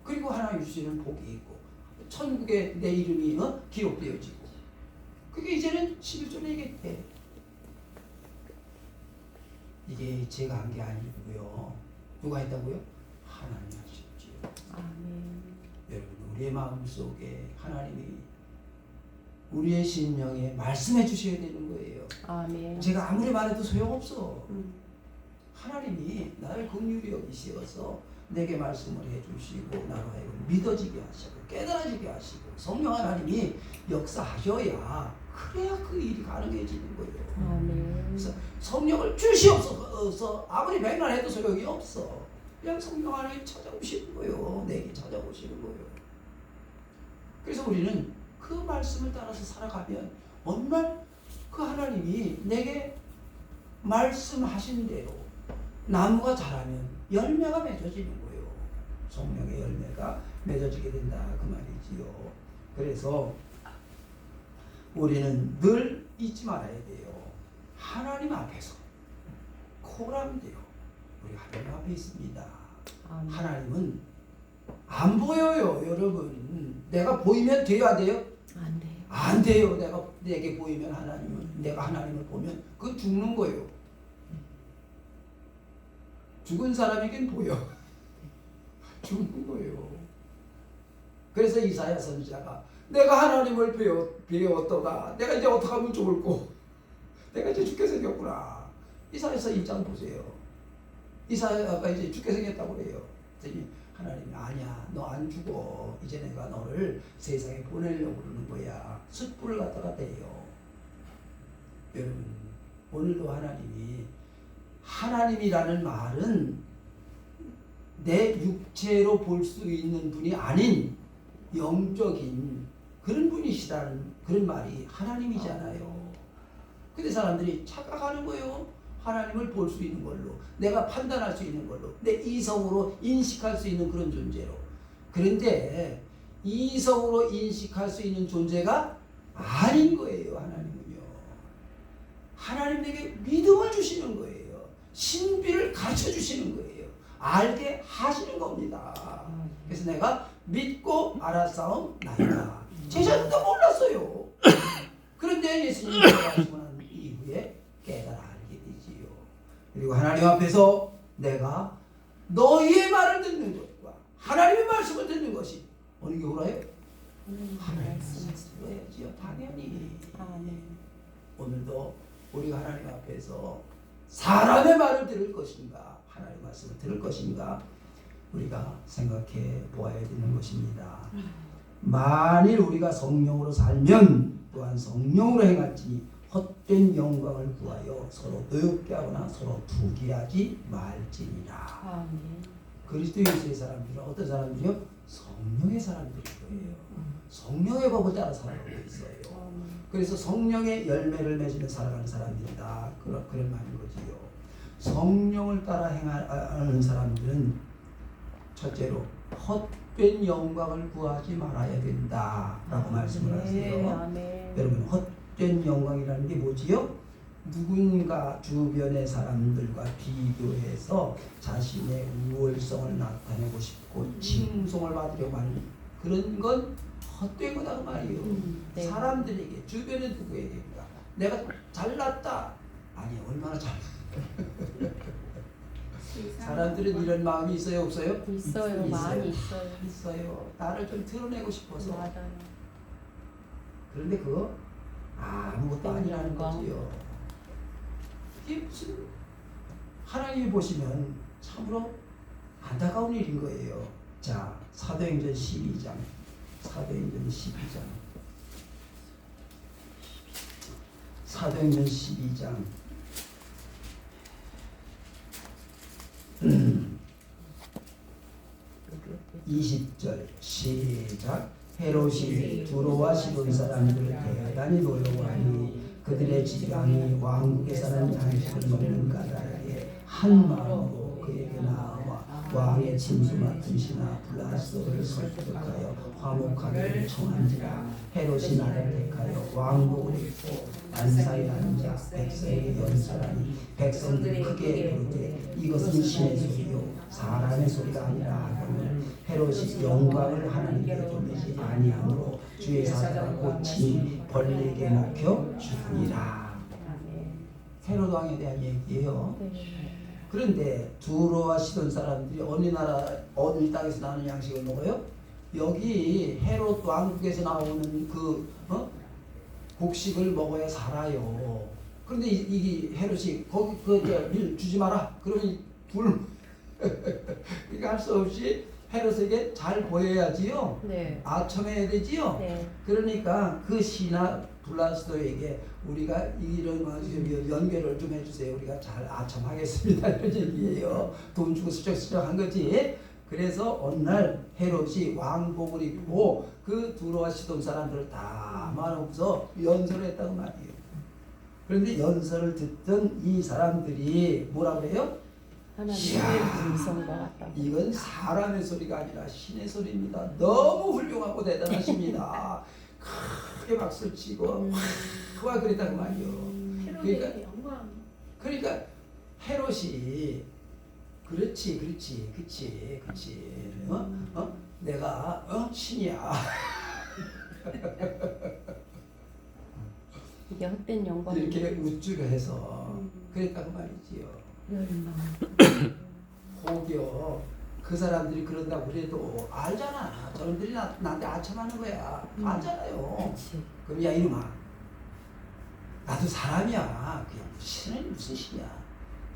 A: 그리고 하나님 주시는 복이 있고 천국에 내 이름이 기록되어지고. 그게 이제는 11조 내겠대. 이게 제가 한 게 아니고요. 누가 했다고요? 하나님 하셨지요.
B: 아멘.
A: 여러분 우리의 마음속에 하나님이 우리의 심령에 말씀해 주셔야 되는 거예요.
B: 아멘.
A: 제가 아무리 말해도 소용없어. 하나님이 나를 긍휼히 여기시어서 내게 말씀을 해주시고 나로 하여금 믿어지게 하시고 깨달아지게 하시고 성령 하나님이 역사하셔야 그래야 그 일이 가능해지는 거예요.
B: 아멘.
A: 그래서 성령을 주시옵소서 아무리 백날해도 소용이 없어. 그냥 성령 하나님 찾아오시는 거예요. 내게 찾아오시는 거예요. 그래서 우리는 그 말씀을 따라서 살아가면 어느 날 그 하나님이 내게 말씀하신 대로 나무가 자라면 열매가 맺어지는 거예요. 성령의 열매가 맺어지게 된다 그 말이지요. 그래서 우리는 늘 잊지 말아야 돼요. 하나님 앞에서 코라면 돼요. 우리 하나님 앞에 있습니다. 하나님은 안 보여요, 여러분. 내가 보이면 돼야 돼요?
B: 안 돼요.
A: 안 돼요. 내게 보이면 내가 하나님을 보면 그건 죽는 거예요. 죽은 사람에겐 보여. 죽는 거예요. 그래서 이사야 선지자가 내가 하나님을 배웠도다. 내가 이제 어떻게 하면 좋을꼬? 내가 이제 죽게 생겼구나. 이사야서 2장 보세요. 이사야가 이제 죽게 생겼다고 그래요. 그랬더니 하나님이 아니야, 너 안 죽어. 이제 내가 너를 세상에 보내려고 그러는 거야. 숯불을 갖다가 대요. 여러분, 오늘도 하나님이라는 말은 내 육체로 볼 수 있는 분이 아닌 영적인 그런 분이시라는 그런 말이 하나님이잖아요. 근데 사람들이 착각하는 거예요. 하나님을 볼 수 있는 걸로, 내가 판단할 수 있는 걸로, 내 이성으로 인식할 수 있는 그런 존재로. 그런데 이성으로 인식할 수 있는 존재가 아닌 거예요. 하나님은요. 하나님 내게 믿음을 주시는 거예요. 신비를 가르쳐 주시는 거예요. 알게 하시는 겁니다. 그래서 내가 믿고 알았사옵나이다. 제자들도 몰랐어요. 그런데 예수님이 말씀을 한 이후에 깨달아 알게 되지요. 그리고 하나님 앞에서 내가 너희의 말을 듣는 것과 하나님의 말씀을 듣는 것이 어느 게 옳아요? 하나님의 말씀을 들어야지요. 당연히. 오늘도 우리가 하나님 앞에서 사람의 말을 들을 것인가, 하나님의 말씀을 들을 것인가, 우리가 생각해 보아야 되는 것입니다. 만일 우리가 성령으로 살면 또한 성령으로 행할지니 헛된 영광을 구하여 서로 노엽게 하거나 서로 투기하지 말지니라. 그리스도 예수의 사람들은 어떤 사람들이요? 성령의 사람들인 거예요. 성령의 법을 따라 살아가고 있어요. 그래서 성령의 열매를 맺으며 살아가는 사람들이다. 그런 말인 거지요. 성령을 따라 행하는 사람들은 첫째로 헛된 영광을 구하지 말아야 된다라고 말씀을 하세요. 여러분, 헛된 영광이라는 게 뭐지요? 누군가 주변의 사람들과 비교해서 자신의 우월성을 나타내고 싶고 칭송을 받으려고 하는 그런 건 헛된 거다 그 말이에요. 사람들에게, 주변의 누구에게 내가 잘났다. 아니, 얼마나 잘났다. 사람들은 이런 마음이 있어요, 없어요?
B: 있어요. 많이 있어요.
A: 있어요. 나를 좀 드러내고 싶어서.
B: 맞아요.
A: 그런데 그거 아무것도 아니라는 거지요. 이게 무슨, 하나님이 보시면 참으로 안타까운 일인 거예요. 자, 사도행전 12장. 사도행전 12장. 사도행전 12장. 20절 시작. 헤롯이 두로와 시돈 사람들을 대단히 노여워하니 그들의 지방이 왕국에 사는 양식을 먹는 까닭에 한 마음으로 그에게 나와 왕의 진수 맡은 신하 블라스도를 설득하여 화목하기를 청한지라. 헤롯이 나를 택하여 왕복을 입고 단사에 앉아 백성에게 연설하니 백성들이 크게 부르되 이것은 신의 소리요 사람의 소리가 아니라 하거늘 헤롯이 영광을 하나님께 돌리지 아니하므로 주의 사자가 고치니 벌레에게 먹혀 죽으니라. 헤롯 왕에 대한 얘기예요. 그런데 두로와 시돈 사람들이 어느 땅에서 나는 양식을 먹어요? 여기 헤롯 왕국에서 나오는 그 곡식을 먹어야 살아요. 그런데 이 헤롯이 거기 일 주지 마라. 그러면 그러니까 할 수 없이 헤롯에게 잘 보여야지요.
B: 네.
A: 아첨해야 되지요.
B: 네.
A: 그러니까 그 신하 블라스도에게 우리가 이런 연결을 좀 해주세요. 우리가 잘 아첨하겠습니다. 이런 얘기예요. 돈 주고 슬쩍슬쩍 한 거지. 그래서 어느 날 헤롯이 왕복을 입고 그 두로와 시돈 사람들을 다 말하고서 연설을 했다고 말이에요. 그런데 연설을 듣던 이 사람들이 뭐라고 해요?
B: 하나님의 음성과 같다.
A: 이건 사람의 소리가 아니라 신의 소리입니다. 너무 훌륭하고 대단하십니다. 크게 박수를 치고 와 그랬단 말이요. 그러니까 헤롯이 그렇지. 내가 신이야.
B: 이게 헛된 영광.
A: 이렇게 우쭐을 해서 그랬다고 말이지요.
B: 열망.
A: 혹여 그 사람들이 그런다고 그래도 알잖아. 저놈들이 나한테 아첨하는 거야. 알잖아요.
B: 그렇지.
A: 그럼 야 이놈아, 나도 사람이야. 그냥 신은 무슨 신이야.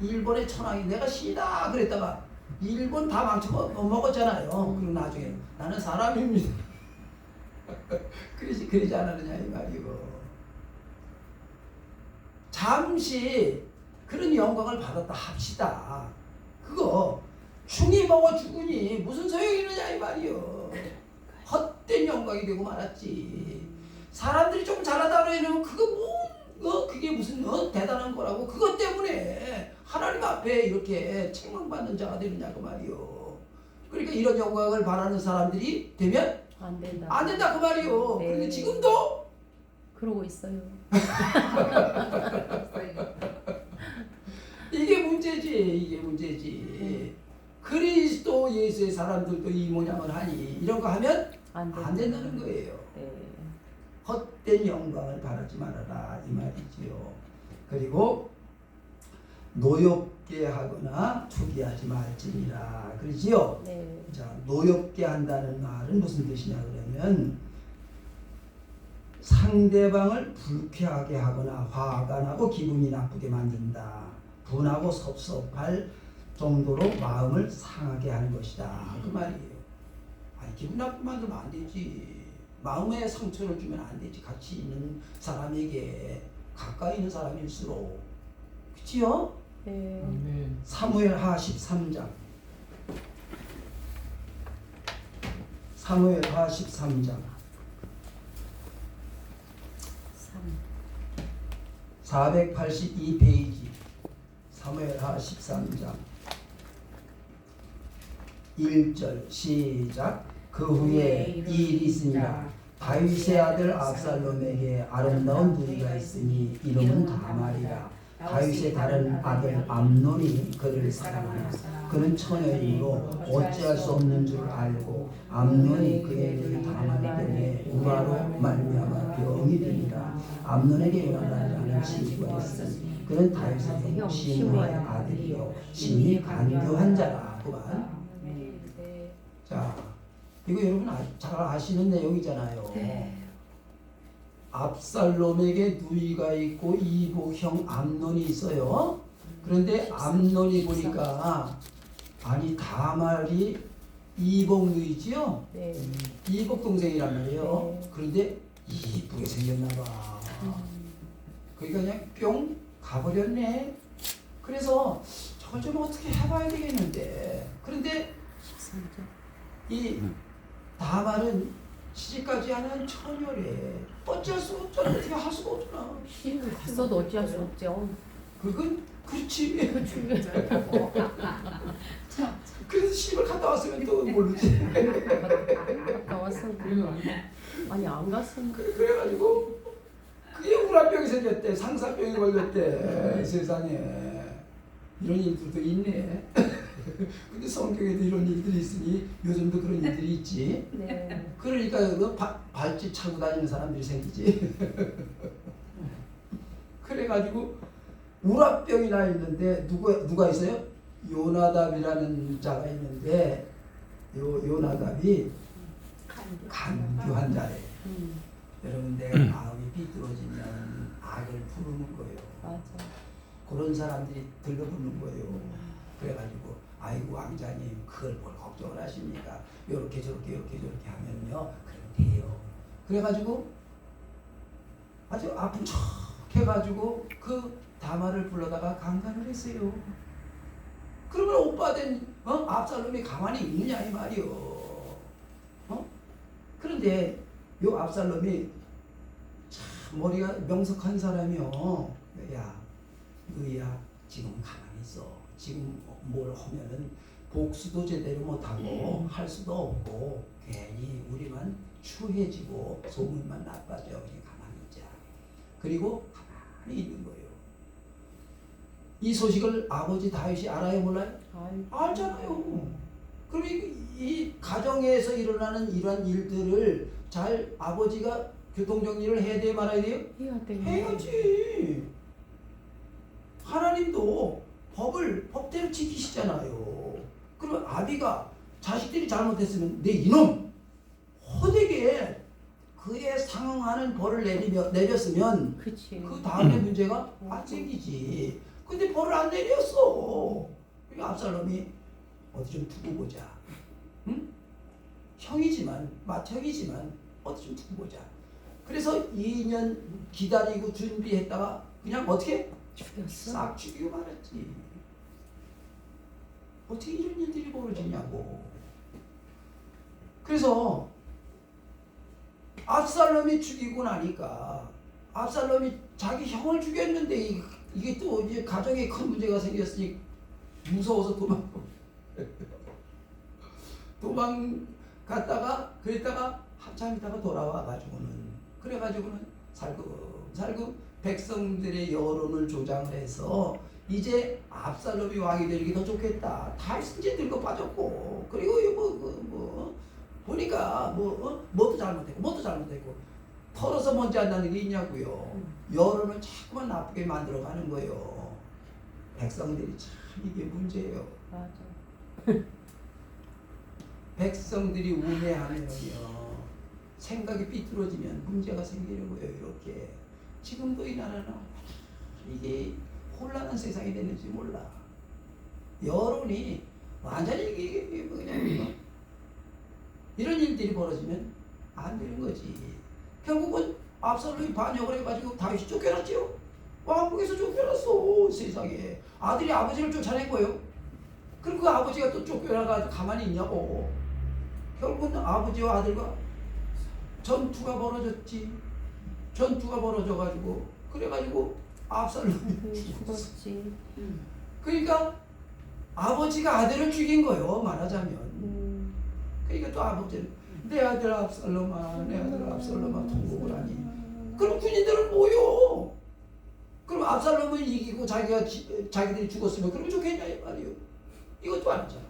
A: 일본의 천황이 내가 신이다 그랬다가 일본 다 망쳐먹었잖아요. 그럼 나중에 나는 사람입니다. 그러지 않았느냐 이 말이고. 잠시 그런 영광을 받았다 합시다. 그거 충이 먹어 죽으니 무슨 소용이 있느냐 이 말이요. 헛된 영광이 되고 말았지. 사람들이 좀 잘하다 그러면 그게 무슨 대단한 거라고. 그것 때문에 하나님 앞에 이렇게 책망받는 자가 되느냐고 말이요. 그러니까 이런 영광을 바라는 사람들이 되면 안 된다 그 말이요.
B: 네.
A: 그런데 지금도
B: 그러고 있어요.
A: 이게 문제지. 그리스도 예수의 사람들도 이 모양을 하니 이런 거 하면 안 된다는 거예요.
B: 네.
A: 헛된 영광을 바라지 말아라 이 말이지요. 그리고 노엽게 하거나 투기하지 말지니라 그러지요.
B: 네.
A: 자, 노엽게 한다는 말은 무슨 뜻이냐 그러면 상대방을 불쾌하게 하거나 화가 나고 기분이 나쁘게 만든다. 분하고 섭섭할 정도로 마음을 상하게 하는 것이다. 그 말이에요. 아니, 기분 나쁘게 만들면 안 되지. 마음에 상처를 주면 안 되지. 같이 있는 사람에게 가까이 있는 사람일수록. 그치요?
B: 네.
A: 사무엘하 13장. 사무엘하 13장. 482페이지. 사무엘하 13장 1절 시작. 그 후에 이 일이 있으니라. 다윗의 아들 압살롬에게 아름다운 누이가 있으니 이름은 다말이라. 다윗의 다른 아들 암논이 그를 사랑하나 그는 처녀이므로 어찌할 수 없는 줄 알고 암논이 그의 누이 다말 때문에 우라로 말미암아 병이 되니라. 암논에게 요나단이라는 친구가 있으니 그는 다윗의 형 시므아의 아들이요 심히 간교한 자라. 그만. 자, 이거 여러분 잘 아시는 내용이잖아요.
B: 네.
A: 압살롬에게 누이가 있고 이복형 암논이 있어요. 그런데 암논이 보니까 아니 다말이 이복 누이지요.
B: 네.
A: 이복 동생이란 말이에요.
B: 네.
A: 그런데 이쁘게 생겼나 봐. 그러니까 그냥 뿅 가버렸네. 그래서 저걸 좀 어떻게 해봐야 되겠는데. 그런데 이 다말은 시집까지 하는 처녀래. 어찌할 수가 없잖아. 어떻게 할 수가 없잖아.
B: 시집을 갔어도 어찌할 수 없죠.
A: 그건 그렇지. 그래서 시집을 갔다 왔으면 또 모르지.
B: 갔다 왔어. 아니 안 갔어.
A: 그래가지고 그게 우라병이 생겼대. 상사병이 걸렸대. 세상에 이런 일들도 있네. 근데 성경에도 이런 일들이 있으니 요즘도 그런 일들이 있지.
B: 네.
A: 그러니까 그 발짓 차고 다니는 사람들이 생기지. 그래가지고 우라병이 나 있는데 누가 있어요? 요나답이라는 자가 있는데 요나답이 간교한 자래. 여러분 내가 마음이 비뚤어지면 악을 부르는 거예요.
B: 맞아.
A: 그런 사람들이 들러붙는 거예요. 그래가지고 아이고 왕자님 그걸 뭘 걱정을 하십니까? 요렇게 저렇게 하면요 그럼 돼요. 그래가지고 아주 아픈 척 해가지고 그 다말을 불러다가 강간을 했어요. 그러면 오빠 된 압살롬이 가만히 있느냐 이 말이요. 그런데 요 압살롬이 참 머리가 명석한 사람이요. 너야 지금 가만히 있어. 지금 뭘 하면은 복수도 제대로 못하고 할 수도 없고 괜히 우리만 추해지고 소문만 나빠져. 그냥 가만히 있자. 그리고 가만히 있는 거예요. 이 소식을 아버지 다윗이 알아요, 몰라요? 알잖아요. 그럼 이 가정에서 일어나는 이러한 일들을 잘 아버지가 교통정리를 해야 돼요, 말아야 돼요? 해야지. 하나님도 법대로 지키시잖아요. 그럼 아비가 자식들이 잘못했으면 내 이놈 호되게 그에 상응하는 벌을 내렸으면
B: 그치.
A: 그 다음에 문제가 안 생기지. 근데 벌을 안 내렸어. 그러니까 압살롬이 어디 좀 두고 보자. 응? 형이지만 맏형이지만 어디 좀 두고 보자. 그래서 2년 기다리고 준비했다가 그냥 어떻게?
B: 죽였어.
A: 싹 죽이고 말았지. 어떻게 이런 일들이 벌어지냐고. 그래서 압살롬이 죽이고 나니까 압살롬이 자기 형을 죽였는데 이게 또 이제 가정에 큰 문제가 생겼으니 무서워서 도망갔다가 그랬다가 한참 있다가 돌아와가지고는 그래가지고는 살금 백성들의 여론을 조장을 해서 이제 압살롬이 왕이 되는 게 더 좋겠다. 다윗은 이제 늙어 빠졌고 그리고 보니까 뭐도 잘못했고 털어서 먼지 안 나는 게 있냐고요. 여론을 자꾸만 나쁘게 만들어가는 거예요. 백성들이 참 이게 문제예요.
B: 맞아.
A: 백성들이 우매하면요 생각이 삐뚤어지면 문제가 생기는 거예요. 이렇게 지금도 이 나라는 이게 혼란한 세상이 되는지 몰라. 여론이 완전히 이게 그냥 이런 일들이 벌어지면 안 되는 거지. 결국은 압살롬이 반역을 해가지고 다윗이 쫓겨났지요. 왕국에서 쫓겨났어. 세상에 아들이 아버지를 쫓아낸 거예요. 그럼 그 아버지가 또 쫓겨나가지고 가만히 있냐고. 결국은 아버지와 아들과 전투가 벌어졌지. 전투가 벌어져가지고 그래가지고 압살롬이
B: 죽었지.
A: 그러니까 아버지가 아들을 죽인 거예요. 말하자면. 그러니까 또 아버지는 내 아들 압살롬아, 내 아들 압살롬아 통곡을 하니. 그럼 군인들은 뭐요? 그럼 압살롬을 이기고 자기들이 죽었으면 그러면 좋겠냐 이 말이요. 이것도 아니잖아.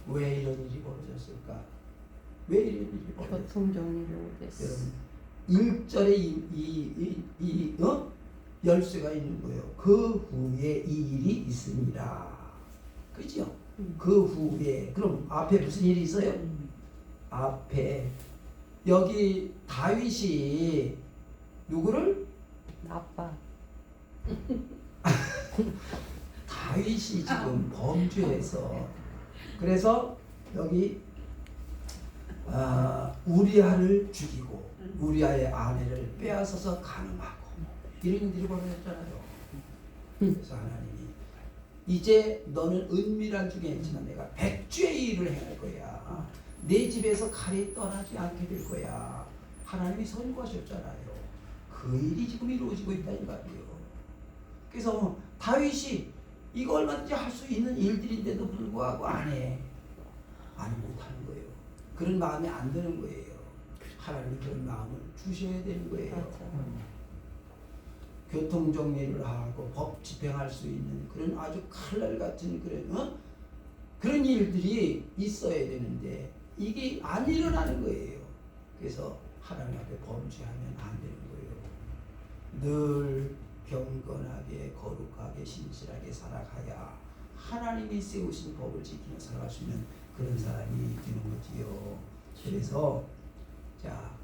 A: 왜 이런 일이 벌어졌을까? 왜 이런 일이 벌어졌을까?
B: 교통정리를 못했어.
A: 여러분 1절에 열쇠가 있는 거예요. 그 후에 이 일이 있습니다. 그렇죠? 그 후에 그럼 앞에 무슨 일이 있어요? 앞에 여기 다윗이 누구를?
B: 아빠.
A: 다윗이 지금 범죄해서 그래서 여기 우리아를 죽이고 우리아의 아내를 빼앗아서 간음하고 이런 일들이 벌어졌잖아요. 그래서 하나님이 이제 너는 은밀한 중에 있지만 내가 백주의 일을 행할 거야. 내 집에서 칼이 떠나지 않게 될 거야. 하나님이 선고하셨잖아요. 그 일이 지금 이루어지고 있다 이 말이에요. 그래서 다윗이 이거 얼마든지 할 수 있는 일들인데도 불구하고 안 해. 안 못하는 거예요. 그런 마음이 안 드는 거예요. 하나님이 그런 마음을 주셔야 되는 거예요. 교통정리를 하고 법 집행할 수 있는 그런 아주 칼날 같은 그런 일들이 있어야 되는데 이게 안 일어나는 거예요. 그래서 하나님 앞에 범죄하면 안 되는 거예요. 늘 경건하게 거룩하게 신실하게 살아가야 하나님이 세우신 법을 지키며 살아갈 수 있는 그런 사람이 되는 거지요. 그래서 자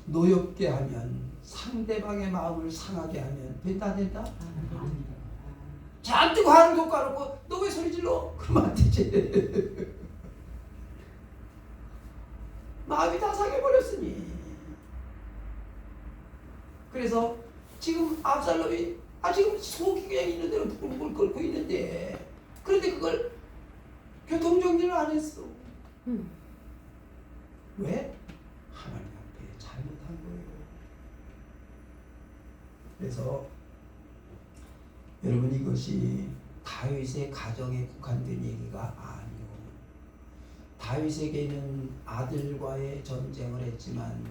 A: 노엽게 하면 상대방의 마음을 상하게 하면 된다? 잔뜩 화를 돋궈놓고 너 왜 소리 질러? 그러면 안 되지. 마음이 다 상해버렸으니. 그래서 지금 압살롬이 지금 속이 그냥 있는 대로 부글부글 끓고 있는데 그런데 그걸 교통정리를 안 했어. 왜? 하나님 앞에 잘못한 거예요. 그래서 여러분 이것이 다윗의 가정에 국한된 얘기가 아니요. 다윗에게는 아들과의 전쟁을 했지만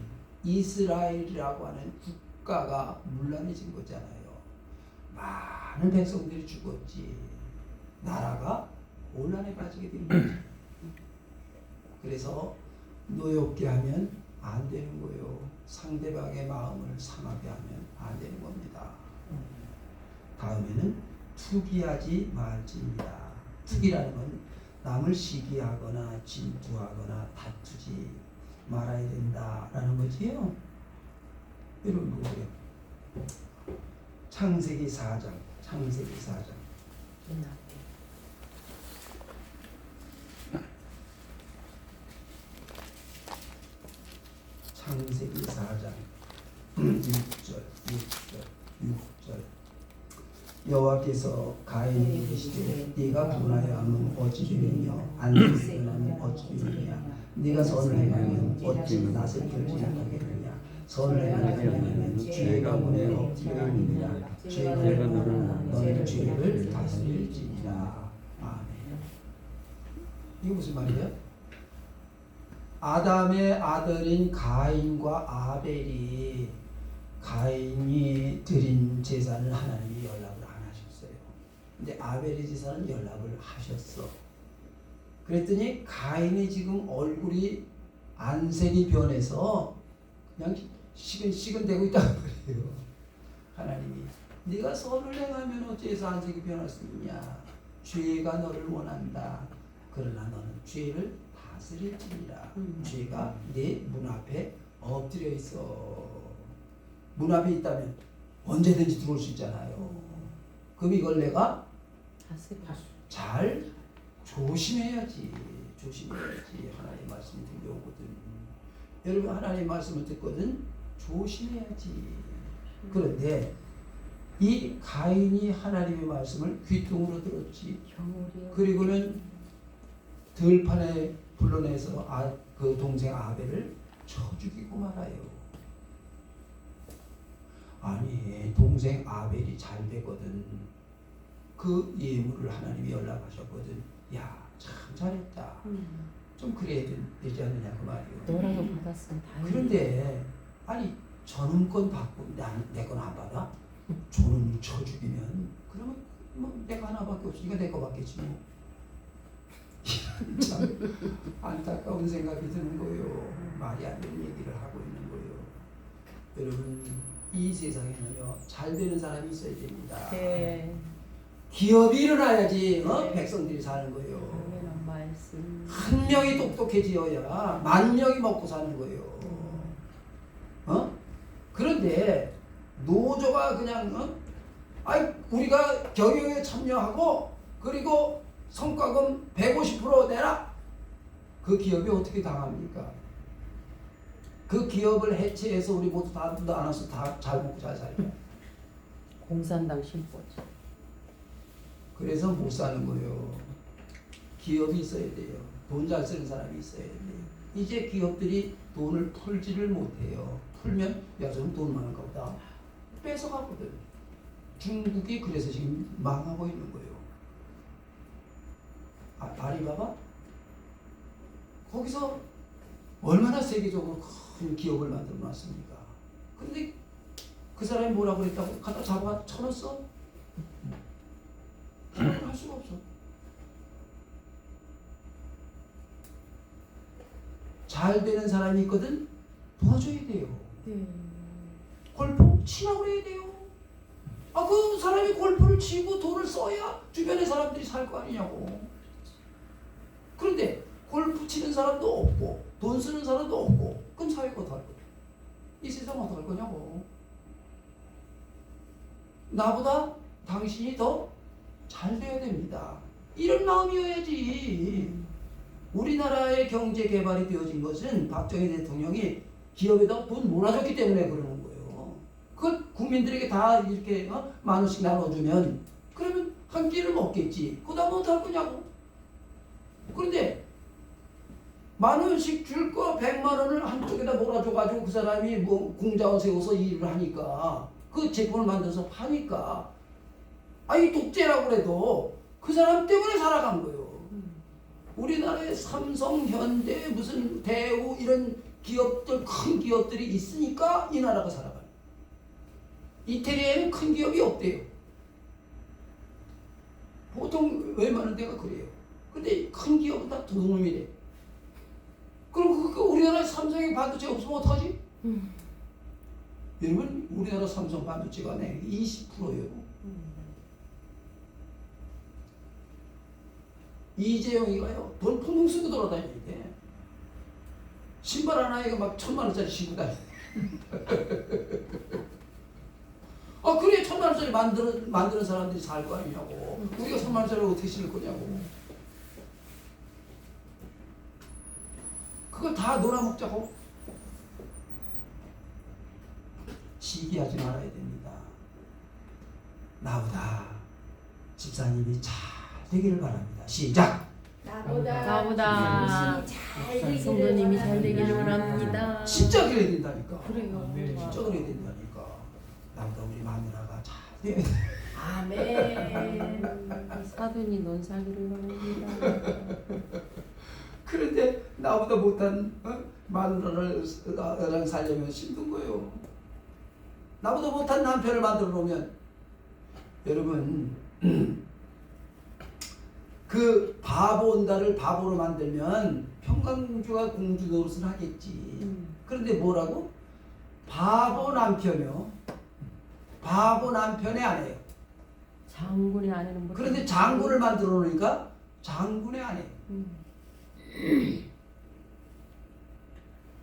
A: 이스라엘이라고 하는 국가가 문란해진 거잖아요. 많은 백성들이 죽었지. 나라가 혼란에 빠지게 된 거죠. 그래서 노엽게 하면 안 되는 거예요. 상대방의 마음을 상하게 하면 안 되는 겁니다. 다음에는 투기하지 말지입니다. 투기라는 건 남을 시기하거나 질투하거나 다투지 말아야 된다라는 거지요. 여러분 보세요. 창세기 4장. 창세기 4장 6절 여호와께서 가인에게 이르시되 네가 분하여 하면 어찌 되느냐 안되느냐 하면 어찌 되느냐 네가 선을 행하면 어찌 낯을 들지 못하겠느냐 선을 행하지 않으면 죄가 문에 엎드려 있느냐 죄가 너는 죄를 다스릴지니라. 아멘. 이게 무슨 말이에요? 아담의 아들인 가인과 아벨이 가인이 드린 제사를 하나님이 연락을 안 하셨어요. 근데 아벨의 제사는 연락을 하셨어. 그랬더니 가인이 지금 얼굴이 안색이 변해서 그냥 시근시근대고 있다는 거예요. 하나님이 네가 선을 행하면 어째서 안색이 변할 수 있냐. 죄가 너를 원한다. 그러나 너는 죄를 다스릴지니라. 죄가 내 문 앞에 엎드려 있어. 문 앞에 있다면 언제든지 들어올 수 있잖아요. 그럼 이걸 내가 잘 조심해야지. 하나님의 말씀이 들려오거든. 여러분 하나님의 말씀을 듣거든 조심해야지. 그런데 이 가인이 하나님의 말씀을 귀뚱으로 들었지. 그리고는 들판에 불러내서 그 동생 아벨을 쳐 죽이고 말아요. 아니 동생 아벨이 잘 되거든. 그 예물을 하나님이 연락하셨거든. 야 참 잘했다. 좀 그래야 되지 않느냐 그 말이요.
B: 너라도 받았으면 다행이다.
A: 그런데 아니 저놈 건 받고 내 건 안 받아? 저놈을 쳐 죽이면 그러면 뭐 내가 하나밖에 없으니까 내 거 받겠지 뭐. 참 안타까운 생각이 드는 거예요. 말이 안 되는 얘기를 하고 있는 거예요. 여러분 이 세상에는요 잘 되는 사람이 있어야 됩니다.
B: 네.
A: 기업이 일어나야지 백성들이 사는 거예요. 한 명이 똑똑해지어야 만 명이 먹고 사는 거예요. 그런데 노조가 그냥 우리가 경영에 참여하고 그리고 성과금 150% 내라. 그 기업이 어떻게 당합니까? 그 기업을 해체해서 우리 모두 다 나눠서 다 잘 먹고 잘 살려.
B: 공산당 심보지.
A: 그래서 못 사는 거예요. 기업이 있어야 돼요. 돈 잘 쓰는 사람이 있어야 돼요. 이제 기업들이 돈을 풀지를 못해요. 풀면 야 저는 돈 많은가 보다 뺏어가거든. 중국이 그래서 지금 망하고 있는 거예요. 아리바바? 거기서 얼마나 세계적으로 큰 기업을 만들어 놨습니까? 근데 그 사람이 뭐라고 그랬다고? 갖다 잡아 쳐놨어? 할 수가 없어. 잘 되는 사람이 있거든? 도와줘야 돼요. 골프 치라고 해야 돼요. 그 사람이 골프를 치고 돈을 써야 주변의 사람들이 살 거 아니냐고. 그런데 골프 치는 사람도 없고 돈 쓰는 사람도 없고 그럼 사회가 어떡할 거야? 이 세상 어떡할 거냐고. 나보다 당신이 더 잘 돼야 됩니다. 이런 마음이어야지. 우리나라의 경제 개발이 되어진 것은 박정희 대통령이 기업에다 돈 몰아줬기 때문에 그러는 거예요. 그걸 국민들에게 다 이렇게 10,000원씩 나눠주면 그러면 한 끼를 먹겠지. 그 다음 어떡할 거냐고. 그런데 10,000원씩 줄 거 100,000원을 한쪽에다 몰아줘가지고 그 사람이 뭐 공장을 세워서 일을 하니까 그 제품을 만들어서 파니까 아니 독재라고 그래도 그 사람 때문에 살아간 거예요. 우리나라에 삼성, 현대, 무슨 대우 이런 기업들, 큰 기업들이 있으니까 이 나라가 살아가요. 이태리에는 큰 기업이 없대요. 보통 웬만한 데가 그래요. 근데 큰 기업은 다 도둑놈이래. 그럼 우리나라에 삼성의 반도체 없으면 어떡하지? 여러분, 우리나라 삼성 반도체가 20%예요. 이재용이가요, 돈 펑펑 쓰고 돌아다니는데 신발 하나에 막 1,000만 원짜리 신고 다니네. 아, 그래 1,000만 원짜리 만드는 사람들이 살 거 아니냐고. 우리가 3만 원짜리 어떻게 신을 거냐고. 그걸 다 놀아먹자고. 시기하지 말아야 됩니다. 나보다 집사님이 잘 되기를 바랍니다. 시작.
B: 나보다 성도님이 잘 되기를 원합니다.
A: 진짜 그래야 된다니까.
B: 그래요.
A: 진짜 그래야 된다니까. 나보다 우리 마누라가 잘 돼야 돼.
B: 아멘. 사돈이 넌 살기를 원합니다.
A: 그런데 나보다 못한 마누라를 살려면 힘든 거예요. 나보다 못한 남편을 만들어 놓으면 여러분 그 바보 온다를 바보로 만들면 평강공주가 공주 노릇을 하겠지. 그런데 뭐라고? 바보 남편이요. 바보 남편의 아내요.
B: 장군의 아내는 못.
A: 그런데 장군을 만들어 놓으니까 장군의 아내.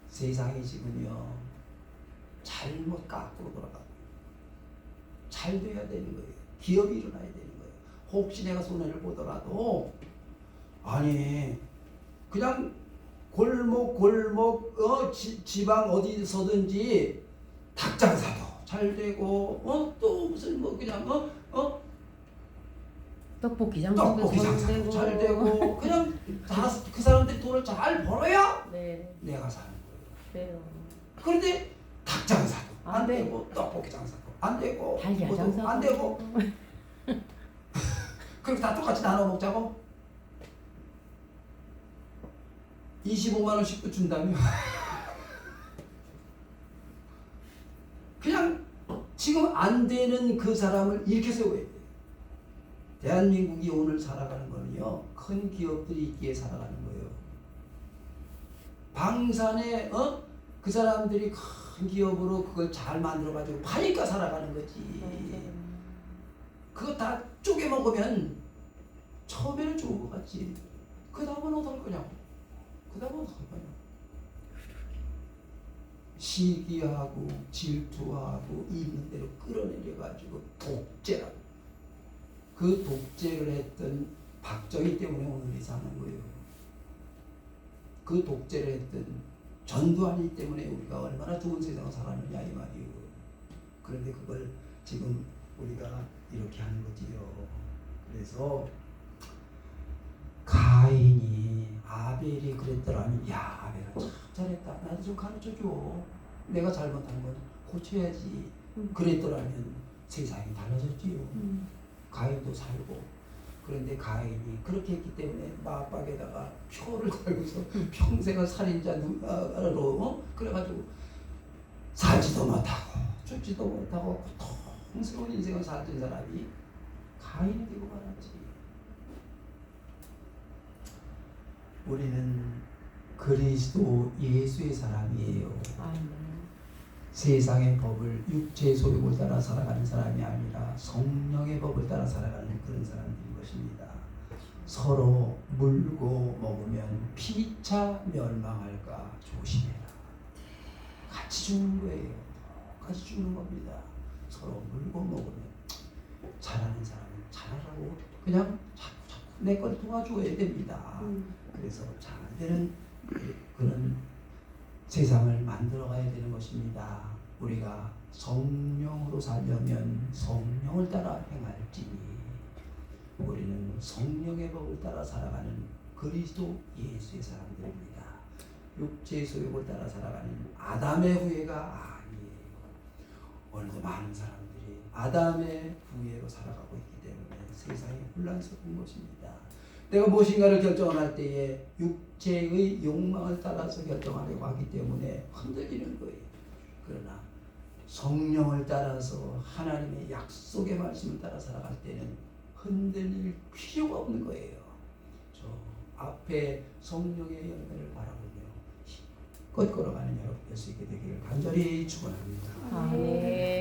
A: 세상이 지금요 잘못 깎고 돌아가고 잘 돼야 되는 거예요. 기업이 일어나야 되는 거예요. 혹시 내가 손해를 보더라도 아니 그냥 골목 지방 어디서든지 닭장사도 잘 되고 또 무슨 뭐 그냥
B: 떡볶이 장사도
A: 잘 되고 그냥 다 그 사람들이 돈을 잘 벌어야
B: 네.
A: 내가 사는 거예요.
B: 그래요.
A: 그런데 닭 장사도 안
B: 안 돼.
A: 되고 떡볶이 장사도 안 되고
B: 달걀
A: 뭐도
B: 장사도
A: 안 되고 그럼 다 똑같이 나눠 먹자고? 25만 원씩도 준다며? 그냥 지금 안 되는 그 사람을 이렇게 세워야 돼. 대한민국이 오늘 살아가는 거는요, 큰 기업들이 있기에 살아가는 거예요. 방산에 그 사람들이 큰 기업으로 그걸 잘 만들어가지고 파니까 살아가는 거지. 그거 다 쪼개 먹으면 처음에는 좋은 것 같지. 그 다음은 어떨 거냐고. 그 다음은 어떨 거냐고. 시기하고 질투하고 있는 대로 끌어내려가지고 독재라고. 그 독재를 했던 박정희 때문에 오늘이 사는 거예요. 그 독재를 했던 전두환이 때문에 우리가 얼마나 좋은 세상을 살았느냐 이 말이에요. 그런데 그걸 지금 우리가 이렇게 하는 거지요. 그래서 가인이 아벨이 그랬더라면 야 아벨아 참 잘했다. 나도 좀 가르쳐줘. 내가 잘못한 건 고쳐야지. 그랬더라면 세상이 달라졌지요. 가인도 살고. 그런데 가인이 그렇게 했기 때문에 맞박에다가 표를 달고서 평생을 살인자로 그래가지고 살지도 못하고 죽지도 못하고 고통스러운 인생을 살던 사람이 가인이 되고 말았지. 우리는 그리스도 예수의 사람이에요.
B: 아멘.
A: 세상의 법을 육체의 소욕을 따라 살아가는 사람이 아니라 성령의 법을 따라 살아가는 그런 사람들인 것입니다. 서로 물고 먹으면 피차 멸망할까 조심해라. 같이 죽는 거예요. 같이 죽는 겁니다. 서로 물고 먹으면 잘하는 사람은 잘하라고 그냥 자꾸 내 걸 도와줘야 됩니다. 그래서 잘되는 그런 세상을 만들어가야 되는 것입니다. 우리가 성령으로 살려면 성령을 따라 행할지니 우리는 성령의 법을 따라 살아가는 그리스도 예수의 사람들입니다. 육체의 소욕을 따라 살아가는 아담의 후예가 아니에요. 오늘도 많은 사람들이 아담의 후예로 살아가고 있기 때문에 세상이 혼란스러운 것입니다. 내가 무엇인가를 결정할 때에 육체의 욕망을 따라서 결정하려고 하기 때문에 흔들리는 거예요. 그러나 성령을 따라서 하나님의 약속의 말씀을 따라 살아갈 때는 흔들릴 필요가 없는 거예요. 저 앞에 성령의 열매를 바라보며 힘껏 걸어가는 여러분 될 수 있게 되기를 간절히 축원합니다.
B: 아멘.